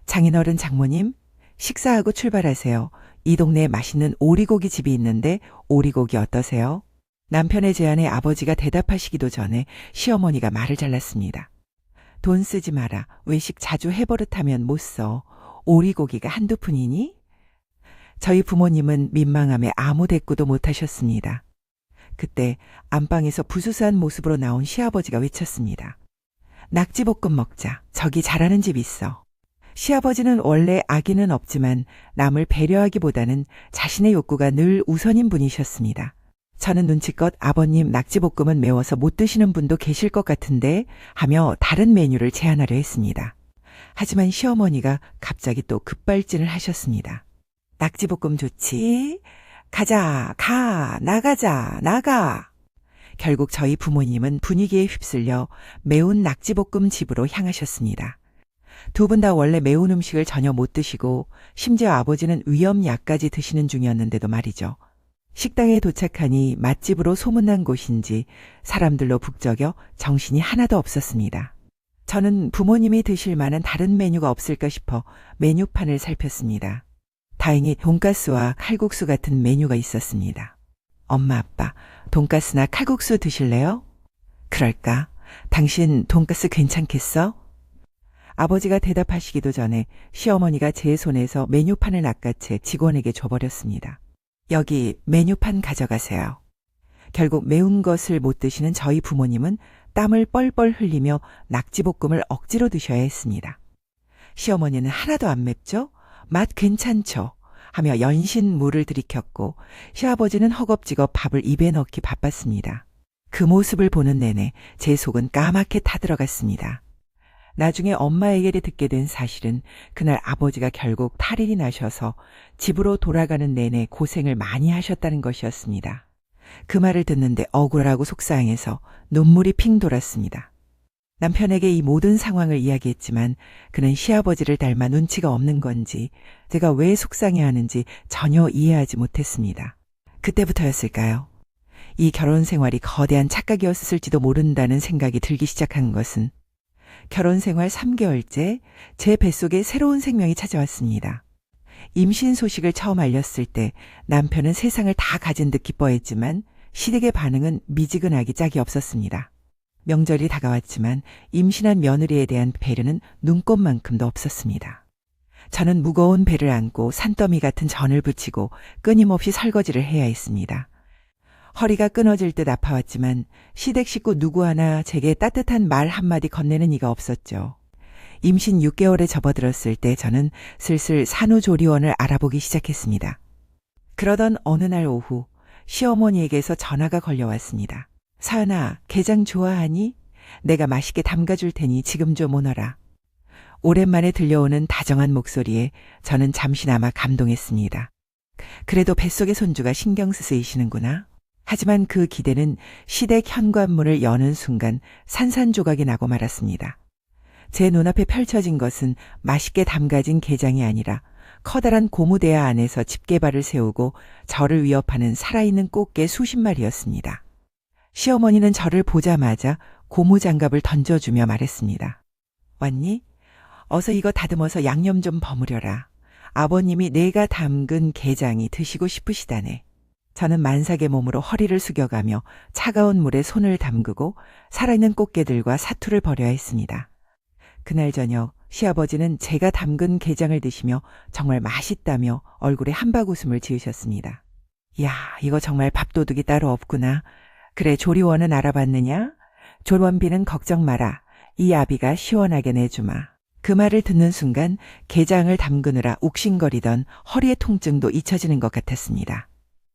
장인어른 장모님, 식사하고 출발하세요. 이 동네에 맛있는 오리고기 집이 있는데 오리고기 어떠세요? 남편의 제안에 아버지가 대답하시기도 전에 시어머니가 말을 잘랐습니다. 돈 쓰지 마라. 외식 자주 해버릇하면 못 써. 오리고기가 한두 푼이니? 저희 부모님은 민망함에 아무 대꾸도 못 하셨습니다. 그때 안방에서 부수수한 모습으로 나온 시아버지가 외쳤습니다. 낙지볶음 먹자. 저기 잘하는 집 있어. 시아버지는 원래 악의는 없지만 남을 배려하기보다는 자신의 욕구가 늘 우선인 분이셨습니다. 저는 눈치껏 아버님 낙지볶음은 매워서 못 드시는 분도 계실 것 같은데 하며 다른 메뉴를 제안하려 했습니다. 하지만 시어머니가 갑자기 또 급발진을 하셨습니다. 낙지볶음 좋지? 가자, 가, 나가자, 나가. 결국 저희 부모님은 분위기에 휩쓸려 매운 낙지볶음 집으로 향하셨습니다. 두 분 다 원래 매운 음식을 전혀 못 드시고 심지어 아버지는 위험약까지 드시는 중이었는데도 말이죠. 식당에 도착하니 맛집으로 소문난 곳인지 사람들로 북적여 정신이 하나도 없었습니다. 저는 부모님이 드실 만한 다른 메뉴가 없을까 싶어 메뉴판을 살폈습니다. 다행히 돈가스와 칼국수 같은 메뉴가 있었습니다. 엄마, 아빠, 돈가스나 칼국수 드실래요? 그럴까? 당신 돈가스 괜찮겠어? 아버지가 대답하시기도 전에 시어머니가 제 손에서 메뉴판을 낚아채 직원에게 줘버렸습니다. 여기 메뉴판 가져가세요. 결국 매운 것을 못 드시는 저희 부모님은 땀을 뻘뻘 흘리며 낙지볶음을 억지로 드셔야 했습니다. 시어머니는 하나도 안 맵죠? 맛 괜찮죠? 하며 연신 물을 들이켰고 시아버지는 허겁지겁 밥을 입에 넣기 바빴습니다. 그 모습을 보는 내내 제 속은 까맣게 타들어갔습니다. 나중에 엄마에게 듣게 된 사실은 그날 아버지가 결국 탈일이 나셔서 집으로 돌아가는 내내 고생을 많이 하셨다는 것이었습니다. 그 말을 듣는데 억울하고 속상해서 눈물이 핑 돌았습니다. 남편에게 이 모든 상황을 이야기했지만 그는 시아버지를 닮아 눈치가 없는 건지 제가 왜 속상해하는지 전혀 이해하지 못했습니다. 그때부터였을까요? 이 결혼 생활이 거대한 착각이었을지도 모른다는 생각이 들기 시작한 것은 결혼 생활 3개월째 제 뱃속에 새로운 생명이 찾아왔습니다. 임신 소식을 처음 알렸을 때 남편은 세상을 다 가진 듯 기뻐했지만 시댁의 반응은 미지근하기 짝이 없었습니다. 명절이 다가왔지만 임신한 며느리에 대한 배려는 눈꼽만큼도 없었습니다. 저는 무거운 배를 안고 산더미 같은 전을 붙이고 끊임없이 설거지를 해야 했습니다. 허리가 끊어질 듯 아파왔지만 시댁 식구 누구 하나 제게 따뜻한 말 한마디 건네는 이가 없었죠. 임신 6개월에 접어들었을 때 저는 슬슬 산후조리원을 알아보기 시작했습니다. 그러던 어느 날 오후 시어머니에게서 전화가 걸려왔습니다. 사은아, 게장 좋아하니? 내가 맛있게 담가줄 테니 지금 좀 오너라. 오랜만에 들려오는 다정한 목소리에 저는 잠시나마 감동했습니다. 그래도 뱃속의 손주가 신경 쓰이시는구나. 하지만 그 기대는 시댁 현관문을 여는 순간 산산조각이 나고 말았습니다. 제 눈앞에 펼쳐진 것은 맛있게 담가진 게장이 아니라 커다란 고무대야 안에서 집게발을 세우고 저를 위협하는 살아있는 꽃게 수십 마리였습니다. 시어머니는 저를 보자마자 고무장갑을 던져주며 말했습니다. 왔니? 어서 이거 다듬어서 양념 좀 버무려라. 아버님이 내가 담근 게장이 드시고 싶으시다네. 저는 만삭의 몸으로 허리를 숙여가며 차가운 물에 손을 담그고 살아있는 꽃게들과 사투를 벌여야 했습니다. 그날 저녁 시아버지는 제가 담근 게장을 드시며 정말 맛있다며 얼굴에 한박 웃음을 지으셨습니다. 야, 이거 정말 밥도둑이 따로 없구나. 그래, 조리원은 알아봤느냐? 조리원비는 걱정 마라. 이 아비가 시원하게 내주마. 그 말을 듣는 순간 게장을 담그느라 욱신거리던 허리의 통증도 잊혀지는 것 같았습니다.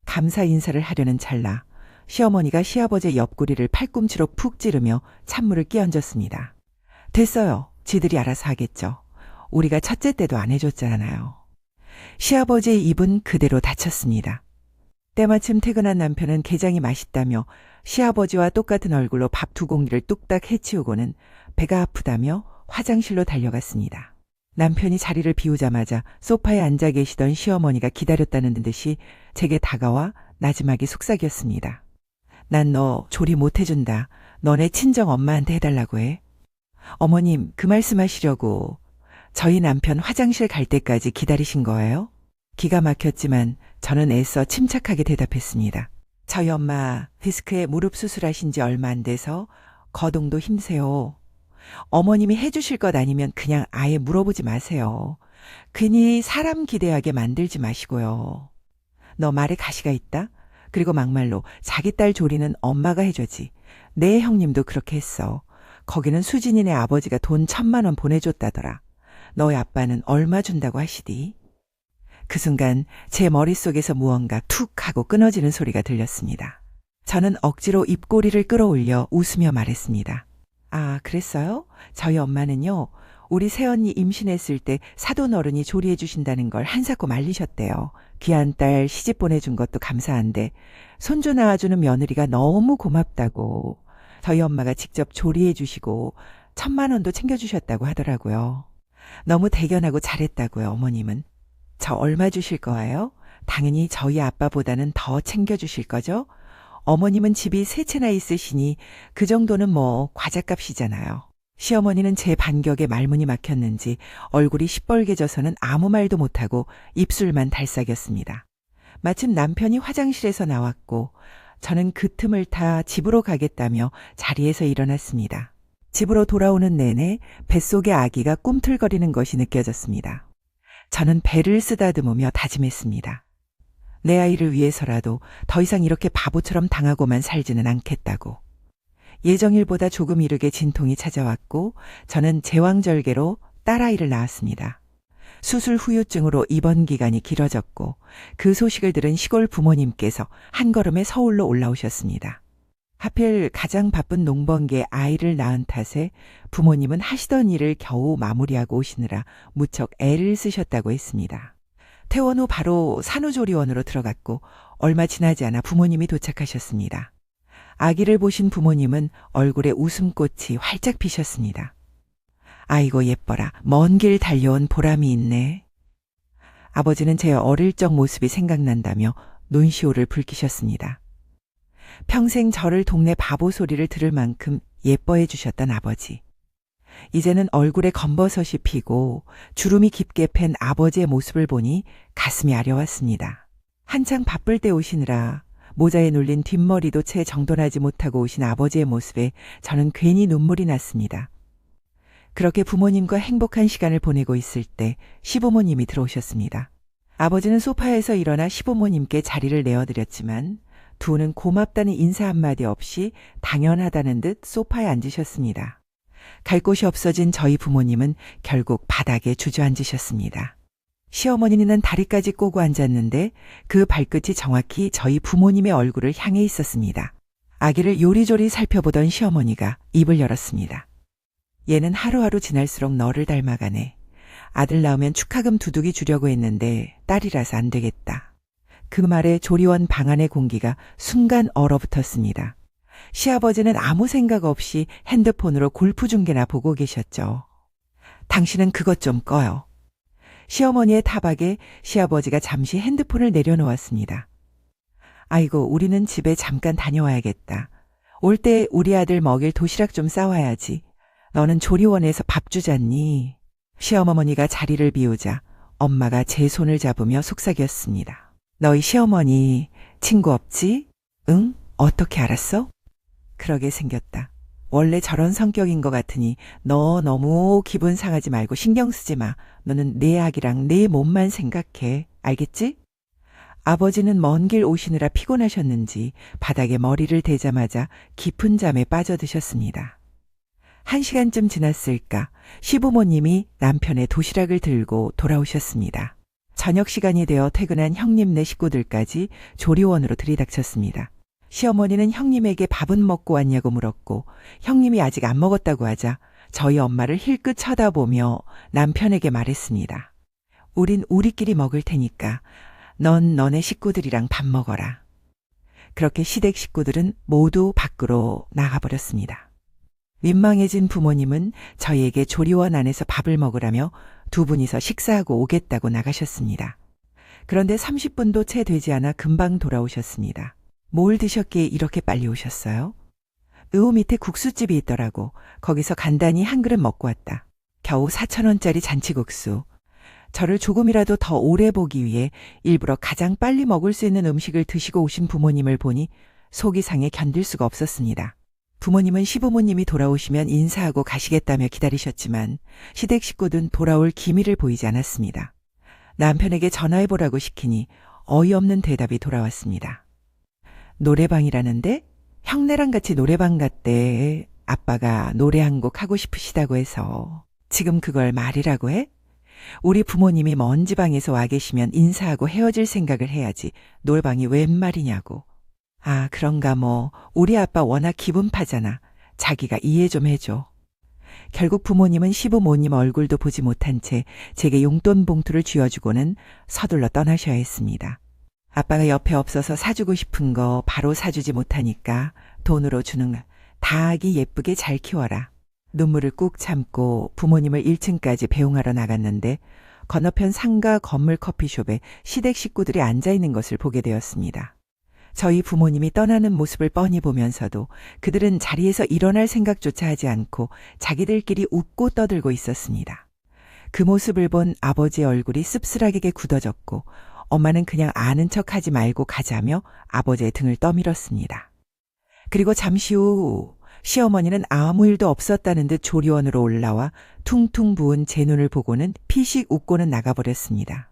감사 인사를 하려는 찰나 시어머니가 시아버지의 옆구리를 팔꿈치로 푹 찌르며 찬물을 끼얹었습니다. 됐어요. 지들이 알아서 하겠죠. 우리가 첫째 때도 안 해줬잖아요. 시아버지의 입은 그대로 닫혔습니다. 때마침 퇴근한 남편은 게장이 맛있다며 시아버지와 똑같은 얼굴로 밥 2공기를 뚝딱 해치우고는 배가 아프다며 화장실로 달려갔습니다. 남편이 자리를 비우자마자 소파에 앉아 계시던 시어머니가 기다렸다는 듯이 제게 다가와 나지막이 속삭였습니다. 난 너 조리 못 해준다. 너네 친정 엄마한테 해달라고 해. 어머님, 그 말씀하시려고 저희 남편 화장실 갈 때까지 기다리신 거예요? 기가 막혔지만 저는 애써 침착하게 대답했습니다. 저희 엄마 디스크에 무릎 수술하신 지 얼마 안 돼서 거동도 힘세요. 어머님이 해주실 것 아니면 그냥 아예 물어보지 마세요. 괜히 사람 기대하게 만들지 마시고요. 너 말에 가시가 있다? 그리고 막말로 자기 딸 조리는 엄마가 해줘지. 내 형님도 그렇게 했어. 거기는 수진이네 아버지가 돈 1,000만 원 보내줬다더라. 너희 아빠는 얼마 준다고 하시디? 그 순간 제 머릿속에서 무언가 툭 하고 끊어지는 소리가 들렸습니다. 저는 억지로 입꼬리를 끌어올려 웃으며 말했습니다. 아, 그랬어요? 저희 엄마는요, 우리 새언니 임신했을 때 사돈 어른이 조리해 주신다는 걸 한사코 말리셨대요. 귀한 딸 시집 보내준 것도 감사한데 손주 낳아주는 며느리가 너무 고맙다고 저희 엄마가 직접 조리해 주시고 1,000만 원도 챙겨주셨다고 하더라고요. 너무 대견하고 잘했다고요, 어머님은. 저 얼마 주실 거예요? 당연히 저희 아빠보다는 더 챙겨주실 거죠? 어머님은 집이 3채나 있으시니 그 정도는 뭐 과자값이잖아요. 시어머니는 제 반격에 말문이 막혔는지 얼굴이 시뻘개져서는 아무 말도 못하고 입술만 달싹였습니다. 마침 남편이 화장실에서 나왔고 저는 그 틈을 타 집으로 가겠다며 자리에서 일어났습니다. 집으로 돌아오는 내내 뱃속의 아기가 꿈틀거리는 것이 느껴졌습니다. 저는 배를 쓰다듬으며 다짐했습니다. 내 아이를 위해서라도 더 이상 이렇게 바보처럼 당하고만 살지는 않겠다고. 예정일보다 조금 이르게 진통이 찾아왔고 저는 제왕절개로 딸아이를 낳았습니다. 수술 후유증으로 입원 기간이 길어졌고 그 소식을 들은 시골 부모님께서 한 걸음에 서울로 올라오셨습니다. 하필 가장 바쁜 농번기에 아이를 낳은 탓에 부모님은 하시던 일을 겨우 마무리하고 오시느라 무척 애를 쓰셨다고 했습니다. 퇴원 후 바로 산후조리원으로 들어갔고 얼마 지나지 않아 부모님이 도착하셨습니다. 아기를 보신 부모님은 얼굴에 웃음꽃이 활짝 피셨습니다. 아이고 예뻐라. 먼 길 달려온 보람이 있네. 아버지는 제 어릴 적 모습이 생각난다며 논시호를 붉히셨습니다. 평생 저를 동네 바보 소리를 들을 만큼 예뻐해 주셨던 아버지. 이제는 얼굴에 검버섯이 피고 주름이 깊게 팬 아버지의 모습을 보니 가슴이 아려왔습니다. 한창 바쁠 때 오시느라 모자에 눌린 뒷머리도 채 정돈하지 못하고 오신 아버지의 모습에 저는 괜히 눈물이 났습니다. 그렇게 부모님과 행복한 시간을 보내고 있을 때 시부모님이 들어오셨습니다. 아버지는 소파에서 일어나 시부모님께 자리를 내어드렸지만 두는 고맙다는 인사 한마디 없이 당연하다는 듯 소파에 앉으셨습니다. 갈 곳이 없어진 저희 부모님은 결국 바닥에 주저앉으셨습니다. 시어머니는 다리까지 꼬고 앉았는데 그 발끝이 정확히 저희 부모님의 얼굴을 향해 있었습니다. 아기를 요리조리 살펴보던 시어머니가 입을 열었습니다. 얘는 하루하루 지날수록 너를 닮아가네. 아들 낳으면 축하금 두둑이 주려고 했는데 딸이라서 안 되겠다. 그 말에 조리원 방 안의 공기가 순간 얼어붙었습니다. 시아버지는 아무 생각 없이 핸드폰으로 골프 중계나 보고 계셨죠. 당신은 그것 좀 꺼요. 시어머니의 타박에 시아버지가 잠시 핸드폰을 내려놓았습니다. 아이고, 우리는 집에 잠깐 다녀와야겠다. 올 때 우리 아들 먹일 도시락 좀 싸와야지. 너는 조리원에서 밥 주잖니. 시어머니가 자리를 비우자 엄마가 제 손을 잡으며 속삭였습니다. 너희 시어머니 친구 없지? 응? 어떻게 알았어? 그러게 생겼다. 원래 저런 성격인 것 같으니 너 너무 기분 상하지 말고 신경 쓰지 마. 너는 내 아기랑 내 몸만 생각해. 알겠지? 아버지는 먼 길 오시느라 피곤하셨는지 바닥에 머리를 대자마자 깊은 잠에 빠져드셨습니다. 1시간쯤 지났을까 시부모님이 남편의 도시락을 들고 돌아오셨습니다. 저녁 시간이 되어 퇴근한 형님네 식구들까지 조리원으로 들이닥쳤습니다. 시어머니는 형님에게 밥은 먹고 왔냐고 물었고 형님이 아직 안 먹었다고 하자 저희 엄마를 힐끗 쳐다보며 남편에게 말했습니다. 우린 우리끼리 먹을 테니까 넌 너네 식구들이랑 밥 먹어라. 그렇게 시댁 식구들은 모두 밖으로 나가버렸습니다. 민망해진 부모님은 저희에게 조리원 안에서 밥을 먹으라며 두 분이서 식사하고 오겠다고 나가셨습니다. 그런데 30분도 채 되지 않아 금방 돌아오셨습니다. 뭘 드셨기에 이렇게 빨리 오셨어요? 의호 밑에 국수집이 있더라고. 거기서 간단히 한 그릇 먹고 왔다. 겨우 4,000원짜리 잔치국수. 저를 조금이라도 더 오래 보기 위해 일부러 가장 빨리 먹을 수 있는 음식을 드시고 오신 부모님을 보니 속이 상해 견딜 수가 없었습니다. 부모님은 시부모님이 돌아오시면 인사하고 가시겠다며 기다리셨지만 시댁 식구들은 돌아올 기미를 보이지 않았습니다. 남편에게 전화해보라고 시키니 어이없는 대답이 돌아왔습니다. 노래방이라는데? 형네랑 같이 노래방 갔대. 아빠가 노래 한 곡 하고 싶으시다고 해서. 지금 그걸 말이라고 해? 우리 부모님이 먼 지방에서 와 계시면 인사하고 헤어질 생각을 해야지. 놀방이 웬 말이냐고. 아, 그런가 뭐. 우리 아빠 워낙 기분파잖아. 자기가 이해 좀 해줘. 결국 부모님은 시부모님 얼굴도 보지 못한 채 제게 용돈 봉투를 쥐어주고는 서둘러 떠나셔야 했습니다. 아빠가 옆에 없어서 사주고 싶은 거 바로 사주지 못하니까 돈으로 주는 다 아기 예쁘게 잘 키워라. 눈물을 꾹 참고 부모님을 1층까지 배웅하러 나갔는데 건너편 상가 건물 커피숍에 시댁 식구들이 앉아있는 것을 보게 되었습니다. 저희 부모님이 떠나는 모습을 뻔히 보면서도 그들은 자리에서 일어날 생각조차 하지 않고 자기들끼리 웃고 떠들고 있었습니다. 그 모습을 본 아버지의 얼굴이 씁쓸하게 굳어졌고 엄마는 그냥 아는 척하지 말고 가자며 아버지의 등을 떠밀었습니다. 그리고 잠시 후 시어머니는 아무 일도 없었다는 듯 조리원으로 올라와 퉁퉁 부은 제 눈을 보고는 피식 웃고는 나가버렸습니다.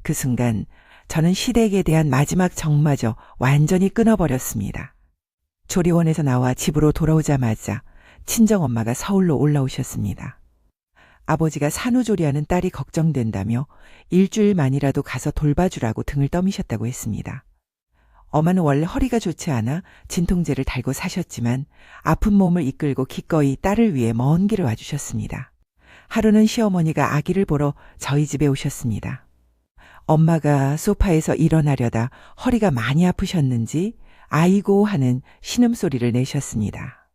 그 순간 저는 시댁에 대한 마지막 정마저 완전히 끊어버렸습니다. 조리원에서 나와 집으로 돌아오자마자 친정엄마가 서울로 올라오셨습니다. 아버지가 산후조리하는 딸이 걱정된다며 일주일만이라도 가서 돌봐주라고 등을 떠미셨다고 했습니다. 엄마는 원래 허리가 좋지 않아 진통제를 달고 사셨지만 아픈 몸을 이끌고 기꺼이 딸을 위해 먼 길을 와주셨습니다. 하루는 시어머니가 아기를 보러 저희 집에 오셨습니다. 엄마가 소파에서 일어나려다 허리가 많이 아프셨는지 아이고 하는 신음소리를 내셨습니다.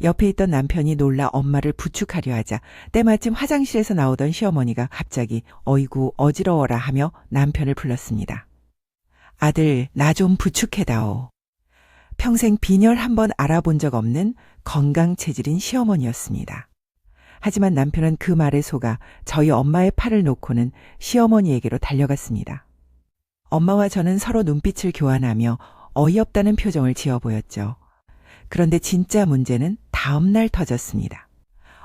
옆에 있던 남편이 놀라 엄마를 부축하려 하자 때마침 화장실에서 나오던 시어머니가 갑자기 어이구 어지러워라 하며 남편을 불렀습니다. 아들, 나 좀 부축해다오. 평생 빈혈 한번 알아본 적 없는 건강 체질인 시어머니였습니다. 하지만 남편은 그 말에 속아 저희 엄마의 팔을 놓고는 시어머니에게로 달려갔습니다. 엄마와 저는 서로 눈빛을 교환하며 어이없다는 표정을 지어 보였죠. 그런데 진짜 문제는 다음 날 터졌습니다.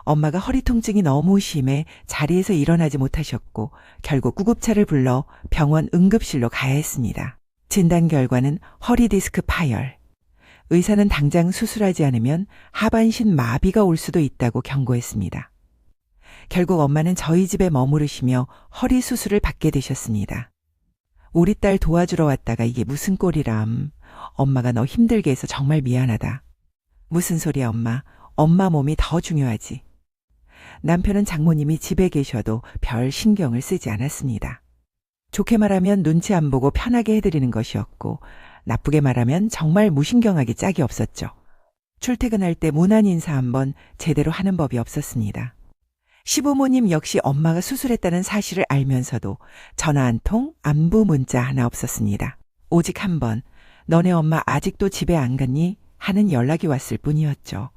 엄마가 허리 통증이 너무 심해 자리에서 일어나지 못하셨고 결국 구급차를 불러 병원 응급실로 가야 했습니다. 진단 결과는 허리 디스크 파열. 의사는 당장 수술하지 않으면 하반신 마비가 올 수도 있다고 경고했습니다. 결국 엄마는 저희 집에 머무르시며 허리 수술을 받게 되셨습니다. 우리 딸 도와주러 왔다가 이게 무슨 꼴이람. 엄마가 너 힘들게 해서 정말 미안하다. 무슨 소리야 엄마. 엄마 몸이 더 중요하지. 남편은 장모님이 집에 계셔도 별 신경을 쓰지 않았습니다. 좋게 말하면 눈치 안 보고 편하게 해드리는 것이었고 나쁘게 말하면 정말 무신경하기 짝이 없었죠. 출퇴근할 때 무난 인사 한번 제대로 하는 법이 없었습니다. 시부모님 역시 엄마가 수술했다는 사실을 알면서도 전화 한 통, 안부 문자 하나 없었습니다. 오직 한 번, 너네 엄마 아직도 집에 안 갔니? 하는 연락이 왔을 뿐이었죠.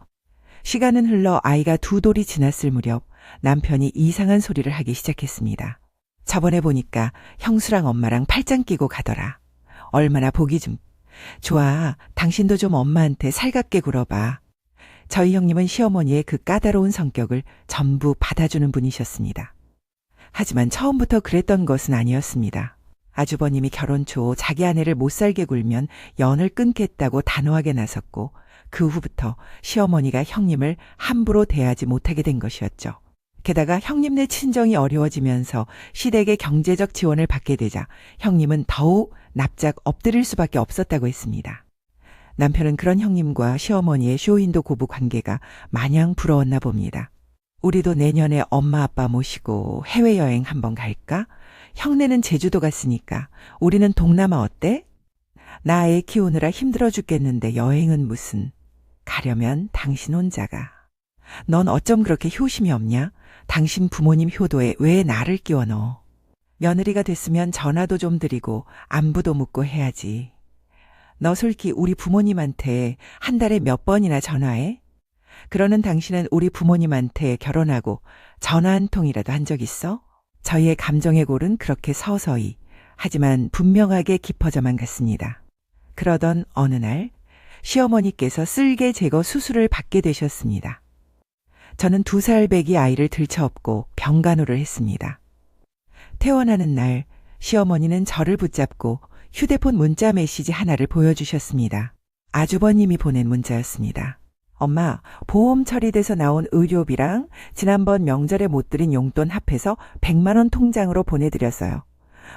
시간은 흘러 아이가 2돌이 지났을 무렵 남편이 이상한 소리를 하기 시작했습니다. 저번에 보니까 형수랑 엄마랑 팔짱 끼고 가더라. 얼마나 보기 좀. 좋아, 당신도 좀 엄마한테 살갑게 굴어봐. 저희 형님은 시어머니의 그 까다로운 성격을 전부 받아주는 분이셨습니다. 하지만 처음부터 그랬던 것은 아니었습니다. 아주버님이 결혼 초 자기 아내를 못 살게 굴면 연을 끊겠다고 단호하게 나섰고 그 후부터 시어머니가 형님을 함부로 대하지 못하게 된 것이었죠. 게다가 형님네 친정이 어려워지면서 시댁의 경제적 지원을 받게 되자 형님은 더욱 납작 엎드릴 수밖에 없었다고 했습니다. 남편은 그런 형님과 시어머니의 쇼윈도 고부 관계가 마냥 부러웠나 봅니다. 우리도 내년에 엄마 아빠 모시고 해외여행 한번 갈까? 형네는 제주도 갔으니까 우리는 동남아 어때? 나 애 키우느라 힘들어 죽겠는데 여행은 무슨. 가려면 당신 혼자가. 넌 어쩜 그렇게 효심이 없냐? 당신 부모님 효도에 왜 나를 끼워 넣어? 며느리가 됐으면 전화도 좀 드리고 안부도 묻고 해야지. 너 솔직히 우리 부모님한테 한 달에 몇 번이나 전화해? 그러는 당신은 우리 부모님한테 결혼하고 전화 한 통이라도 한 적 있어? 저희의 감정의 골은 그렇게 서서히 하지만 분명하게 깊어져만 갔습니다. 그러던 어느 날 시어머니께서 쓸개 제거 수술을 받게 되셨습니다. 저는 2살 배기 아이를 들쳐업고 병간호를 했습니다. 퇴원하는 날 시어머니는 저를 붙잡고 휴대폰 문자 메시지 하나를 보여주셨습니다. 아주버님이 보낸 문자였습니다. 엄마, 보험 처리돼서 나온 의료비랑 지난번 명절에 못 드린 용돈 합해서 100만 원 통장으로 보내드렸어요.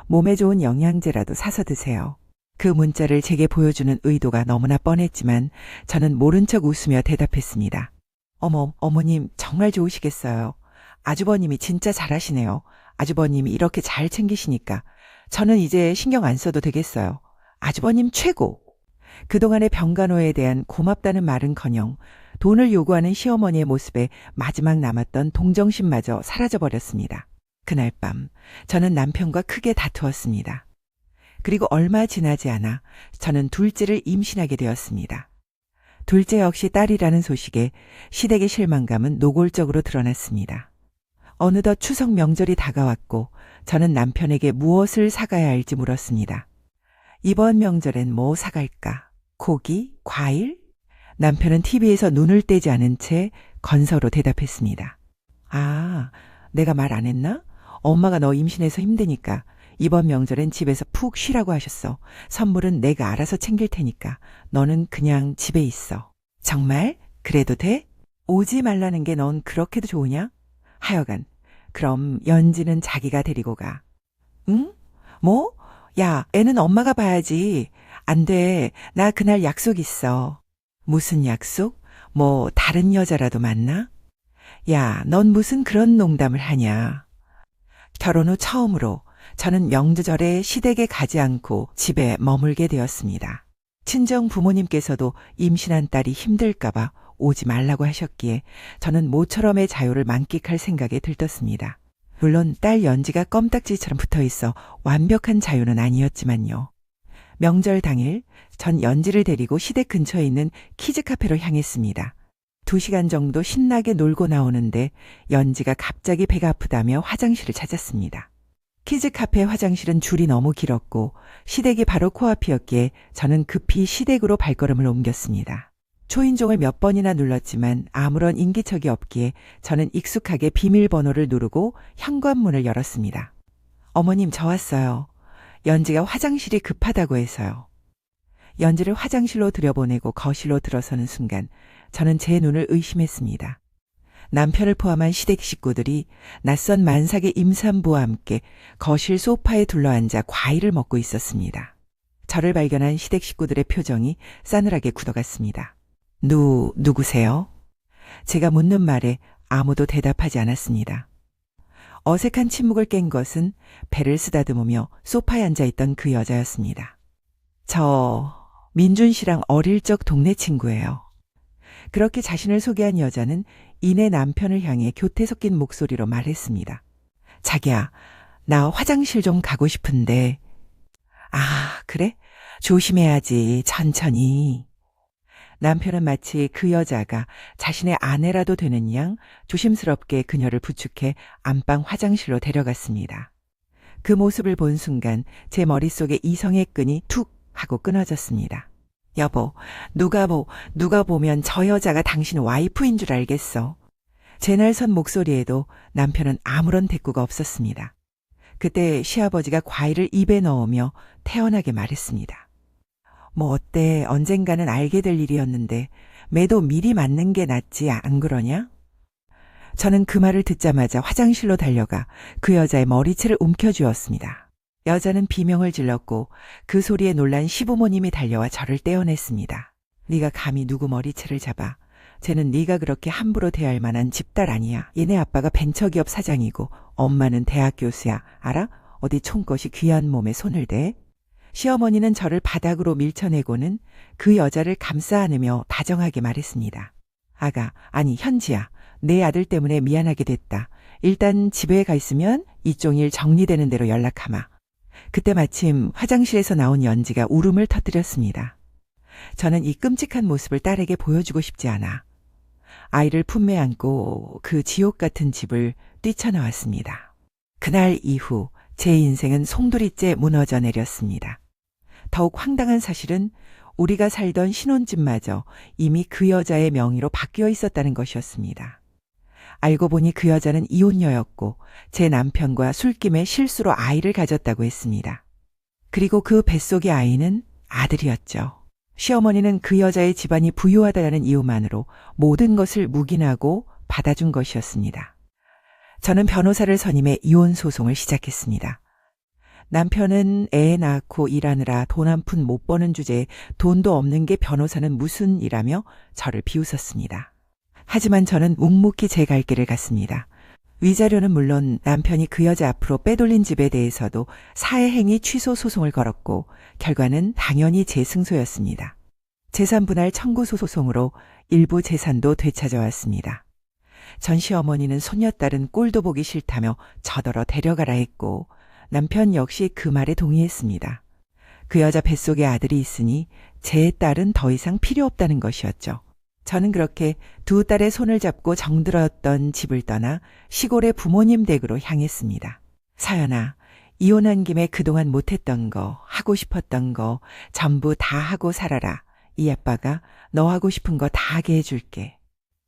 몸에 좋은 영양제라도 사서 드세요. 그 문자를 제게 보여주는 의도가 너무나 뻔했지만 저는 모른 척 웃으며 대답했습니다. 어머, 어머님 정말 좋으시겠어요. 아주버님이 진짜 잘하시네요. 아주버님이 이렇게 잘 챙기시니까 저는 이제 신경 안 써도 되겠어요. 아주버님 최고. 그동안의 병간호에 대한 고맙다는 말은커녕 돈을 요구하는 시어머니의 모습에 마지막 남았던 동정심마저 사라져버렸습니다. 그날 밤 저는 남편과 크게 다투었습니다. 그리고 얼마 지나지 않아 저는 둘째를 임신하게 되었습니다. 둘째 역시 딸이라는 소식에 시댁의 실망감은 노골적으로 드러났습니다. 어느덧 추석 명절이 다가왔고 저는 남편에게 무엇을 사가야 할지 물었습니다. 이번 명절엔 뭐 사갈까? 고기? 과일? 남편은 TV에서 눈을 떼지 않은 채 건서로 대답했습니다. 아, 내가 말 안 했나? 엄마가 너 임신해서 힘드니까 이번 명절엔 집에서 푹 쉬라고 하셨어. 선물은 내가 알아서 챙길 테니까 너는 그냥 집에 있어. 정말? 그래도 돼? 오지 말라는 게 넌 그렇게도 좋으냐? 하여간 그럼 연지는 자기가 데리고 가. 응? 뭐? 야, 애는 엄마가 봐야지. 안 돼. 나 그날 약속 있어. 무슨 약속? 뭐 다른 여자라도 만나? 야, 넌 무슨 그런 농담을 하냐. 결혼 후 처음으로 저는 명절에 시댁에 가지 않고 집에 머물게 되었습니다. 친정 부모님께서도 임신한 딸이 힘들까봐 오지 말라고 하셨기에 저는 모처럼의 자유를 만끽할 생각에 들떴습니다. 물론 딸 연지가 껌딱지처럼 붙어있어 완벽한 자유는 아니었지만요. 명절 당일 전 연지를 데리고 시댁 근처에 있는 키즈카페로 향했습니다. 2시간 정도 신나게 놀고 나오는데 연지가 갑자기 배가 아프다며 화장실을 찾았습니다. 키즈카페 화장실은 줄이 너무 길었고 시댁이 바로 코앞이었기에 저는 급히 시댁으로 발걸음을 옮겼습니다. 초인종을 몇 번이나 눌렀지만 아무런 인기척이 없기에 저는 익숙하게 비밀번호를 누르고 현관문을 열었습니다. 어머님, 저 왔어요. 연지가 화장실이 급하다고 해서요. 연지를 화장실로 들여보내고 거실로 들어서는 순간 저는 제 눈을 의심했습니다. 남편을 포함한 시댁 식구들이 낯선 만삭의 임산부와 함께 거실 소파에 둘러앉아 과일을 먹고 있었습니다. 저를 발견한 시댁 식구들의 표정이 싸늘하게 굳어갔습니다. 누구세요? 제가 묻는 말에 아무도 대답하지 않았습니다. 어색한 침묵을 깬 것은 배를 쓰다듬으며 소파에 앉아있던 그 여자였습니다. 저 민준 씨랑 어릴 적 동네 친구예요. 그렇게 자신을 소개한 여자는 이내 남편을 향해 교태 섞인 목소리로 말했습니다. 자기야, 나 화장실 좀 가고 싶은데. 아, 그래? 조심해야지, 천천히. 남편은 마치 그 여자가 자신의 아내라도 되는 양 조심스럽게 그녀를 부축해 안방 화장실로 데려갔습니다. 그 모습을 본 순간 제 머릿속에 이성의 끈이 툭 하고 끊어졌습니다. 여보, 누가 보면 저 여자가 당신 와이프인 줄 알겠어. 제 날선 목소리에도 남편은 아무런 대꾸가 없었습니다. 그때 시아버지가 과일을 입에 넣으며 태연하게 말했습니다. 뭐 어때, 언젠가는 알게 될 일이었는데 매도 미리 맞는 게 낫지 안 그러냐? 저는 그 말을 듣자마자 화장실로 달려가 그 여자의 머리채를 움켜쥐었습니다. 여자는 비명을 질렀고 그 소리에 놀란 시부모님이 달려와 저를 떼어냈습니다. 네가 감히 누구 머리채를 잡아. 쟤는 네가 그렇게 함부로 대할 만한 집딸 아니야. 얘네 아빠가 벤처기업 사장이고 엄마는 대학 교수야. 알아? 어디 총것이 귀한 몸에 손을 대? 시어머니는 저를 바닥으로 밀쳐내고는 그 여자를 감싸 안으며 다정하게 말했습니다. 아가, 아니 현지야. 내 아들 때문에 미안하게 됐다. 일단 집에 가 있으면 이쪽 일 정리되는 대로 연락하마. 그때 마침 화장실에서 나온 연지가 울음을 터뜨렸습니다. 저는 이 끔찍한 모습을 딸에게 보여주고 싶지 않아 아이를 품에 안고 그 지옥 같은 집을 뛰쳐나왔습니다. 그날 이후 제 인생은 송두리째 무너져 내렸습니다. 더욱 황당한 사실은 우리가 살던 신혼집마저 이미 그 여자의 명의로 바뀌어 있었다는 것이었습니다. 알고 보니 그 여자는 이혼녀였고 제 남편과 술김에 실수로 아이를 가졌다고 했습니다. 그리고 그 뱃속의 아이는 아들이었죠. 시어머니는 그 여자의 집안이 부유하다는 이유만으로 모든 것을 묵인하고 받아준 것이었습니다. 저는 변호사를 선임해 이혼 소송을 시작했습니다. 남편은 애 낳고 일하느라 돈 한 푼 못 버는 주제에 돈도 없는 게 변호사는 무슨 일하며 저를 비웃었습니다. 하지만 저는 묵묵히 제 갈 길을 갔습니다. 위자료는 물론 남편이 그 여자 앞으로 빼돌린 집에 대해서도 사회행위 취소 소송을 걸었고 결과는 당연히 제 승소였습니다. 재산분할 청구 소송으로 일부 재산도 되찾아왔습니다. 전 시어머니는 손녀딸은 꼴도 보기 싫다며 저더러 데려가라 했고 남편 역시 그 말에 동의했습니다. 그 여자 뱃속에 아들이 있으니 제 딸은 더 이상 필요 없다는 것이었죠. 저는 그렇게 두 딸의 손을 잡고 정들었던 집을 떠나 시골의 부모님 댁으로 향했습니다. 사연아, 이혼한 김에 그동안 못했던 거, 하고 싶었던 거 전부 다 하고 살아라. 이 아빠가 너 하고 싶은 거 다 하게 해줄게.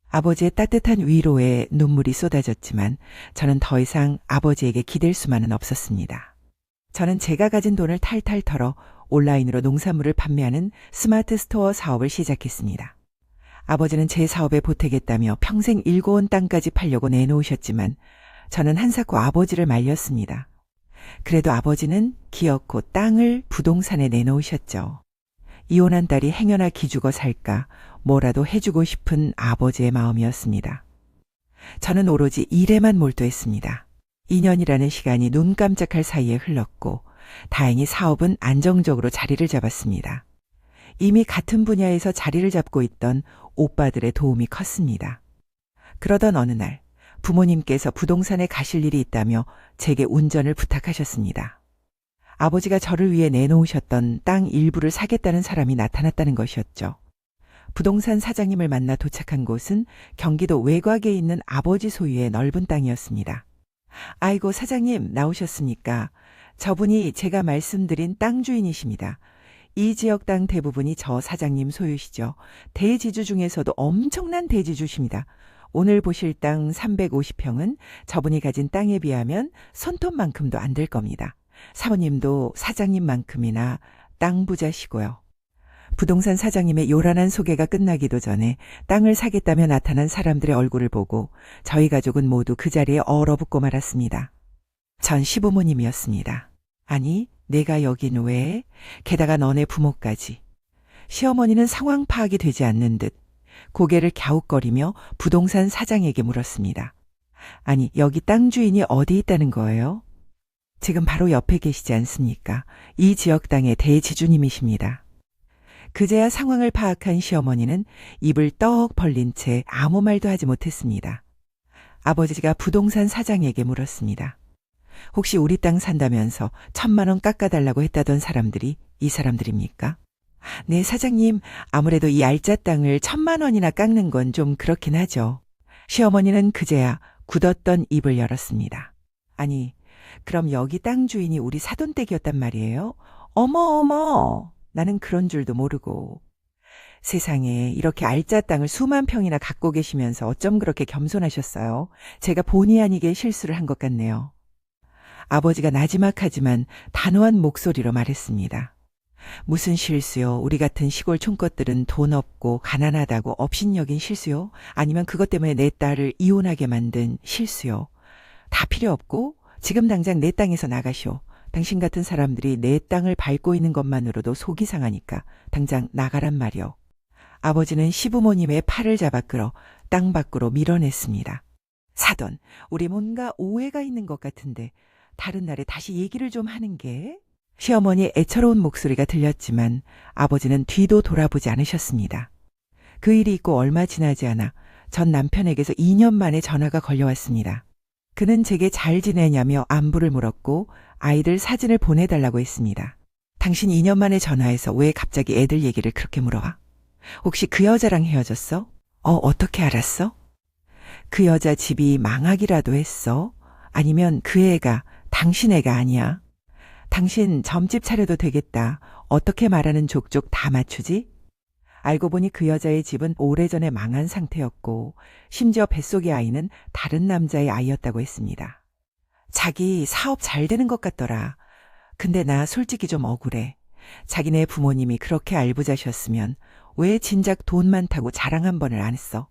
아버지의 따뜻한 위로에 눈물이 쏟아졌지만 저는 더 이상 아버지에게 기댈 수만은 없었습니다. 저는 제가 가진 돈을 탈탈 털어 온라인으로 농산물을 판매하는 스마트 스토어 사업을 시작했습니다. 아버지는 제 사업에 보태겠다며 평생 일궈온 땅까지 팔려고 내놓으셨지만 저는 한사코 아버지를 말렸습니다. 그래도 아버지는 기어코 땅을 부동산에 내놓으셨죠. 이혼한 딸이 행여나 기죽어 살까 뭐라도 해주고 싶은 아버지의 마음이었습니다. 저는 오로지 일에만 몰두했습니다. 2년이라는 시간이 눈 깜짝할 사이에 흘렀고 다행히 사업은 안정적으로 자리를 잡았습니다. 이미 같은 분야에서 자리를 잡고 있던 오빠들의 도움이 컸습니다. 그러던 어느 날 부모님께서 부동산에 가실 일이 있다며 제게 운전을 부탁하셨습니다. 아버지가 저를 위해 내놓으셨던 땅 일부를 사겠다는 사람이 나타났다는 것이었죠. 부동산 사장님을 만나 도착한 곳은 경기도 외곽에 있는 아버지 소유의 넓은 땅이었습니다. 아이고 사장님 나오셨습니까? 저분이 제가 말씀드린 땅 주인이십니다. 이 지역 땅 대부분이 저 사장님 소유시죠. 대지주 중에서도 엄청난 대지주십니다. 오늘 보실 땅 350평은 저분이 가진 땅에 비하면 손톱만큼도 안 될 겁니다. 사모님도 사장님만큼이나 땅 부자시고요. 부동산 사장님의 요란한 소개가 끝나기도 전에 땅을 사겠다며 나타난 사람들의 얼굴을 보고 저희 가족은 모두 그 자리에 얼어붙고 말았습니다. 전 시부모님이었습니다. 아니, 내가 여긴 왜? 게다가 너네 부모까지. 시어머니는 상황 파악이 되지 않는 듯 고개를 갸웃거리며 부동산 사장에게 물었습니다. 아니, 여기 땅 주인이 어디 있다는 거예요? 지금 바로 옆에 계시지 않습니까? 이 지역 땅의 대지주님이십니다. 그제야 상황을 파악한 시어머니는 입을 떡 벌린 채 아무 말도 하지 못했습니다. 아버지가 부동산 사장에게 물었습니다. 혹시 우리 땅 산다면서 1,000만 원 깎아달라고 했다던 사람들이 이 사람들입니까? 네, 사장님, 아무래도 이 알짜 땅을 1,000만 원이나 깎는 건 좀 그렇긴 하죠. 시어머니는 그제야 굳었던 입을 열었습니다. 아니, 그럼 여기 땅 주인이 우리 사돈댁이었단 말이에요? 어머, 어머! 나는 그런 줄도 모르고. 세상에 이렇게 알짜 땅을 수만 평이나 갖고 계시면서 어쩜 그렇게 겸손하셨어요? 제가 본의 아니게 실수를 한 것 같네요. 아버지가 나지막하지만 단호한 목소리로 말했습니다. 무슨 실수요? 우리 같은 시골 촌것들은 돈 없고 가난하다고 업신여긴 실수요? 아니면 그것 때문에 내 딸을 이혼하게 만든 실수요? 다 필요 없고 지금 당장 내 땅에서 나가시오. 당신 같은 사람들이 내 땅을 밟고 있는 것만으로도 속이 상하니까 당장 나가란 말이오. 아버지는 시부모님의 팔을 잡아 끌어 땅 밖으로 밀어냈습니다. 사돈, 우리 뭔가 오해가 있는 것 같은데 다른 날에 다시 얘기를 좀 하는 게? 시어머니의 애처로운 목소리가 들렸지만 아버지는 뒤도 돌아보지 않으셨습니다. 그 일이 있고 얼마 지나지 않아 전 남편에게서 2년 만에 전화가 걸려왔습니다. 그는 제게 잘 지내냐며 안부를 물었고 아이들 사진을 보내달라고 했습니다. 당신 2년 만에 전화해서 왜 갑자기 애들 얘기를 그렇게 물어와? 혹시 그 여자랑 헤어졌어? 어떻게 알았어? 그 여자 집이 망하기라도 했어? 아니면 그 애가 당신 애가 아니야? 당신 점집 차려도 되겠다. 어떻게 말하는 족족 다 맞추지? 알고 보니 그 여자의 집은 오래전에 망한 상태였고 심지어 뱃속의 아이는 다른 남자의 아이였다고 했습니다. 자기 사업 잘 되는 것 같더라. 근데 나 솔직히 좀 억울해. 자기네 부모님이 그렇게 알부자셨으면 왜 진작 돈 많다고 자랑 한 번을 안 했어?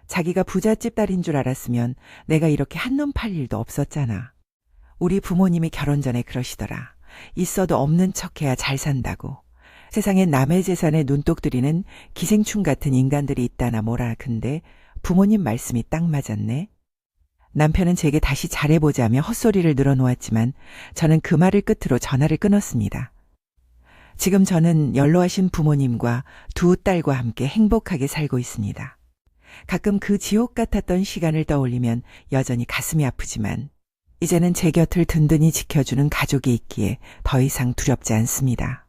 자기가 부잣집 딸인 줄 알았으면 내가 이렇게 한눈 팔 일도 없었잖아. 우리 부모님이 결혼 전에 그러시더라. 있어도 없는 척해야 잘 산다고. 세상에 남의 재산에 눈독 들이는 기생충 같은 인간들이 있다나 뭐라. 근데 부모님 말씀이 딱 맞았네. 남편은 제게 다시 잘해보자며 헛소리를 늘어놓았지만 저는 그 말을 끝으로 전화를 끊었습니다. 지금 저는 연로하신 부모님과 두 딸과 함께 행복하게 살고 있습니다. 가끔 그 지옥 같았던 시간을 떠올리면 여전히 가슴이 아프지만 이제는 제 곁을 든든히 지켜주는 가족이 있기에 더 이상 두렵지 않습니다.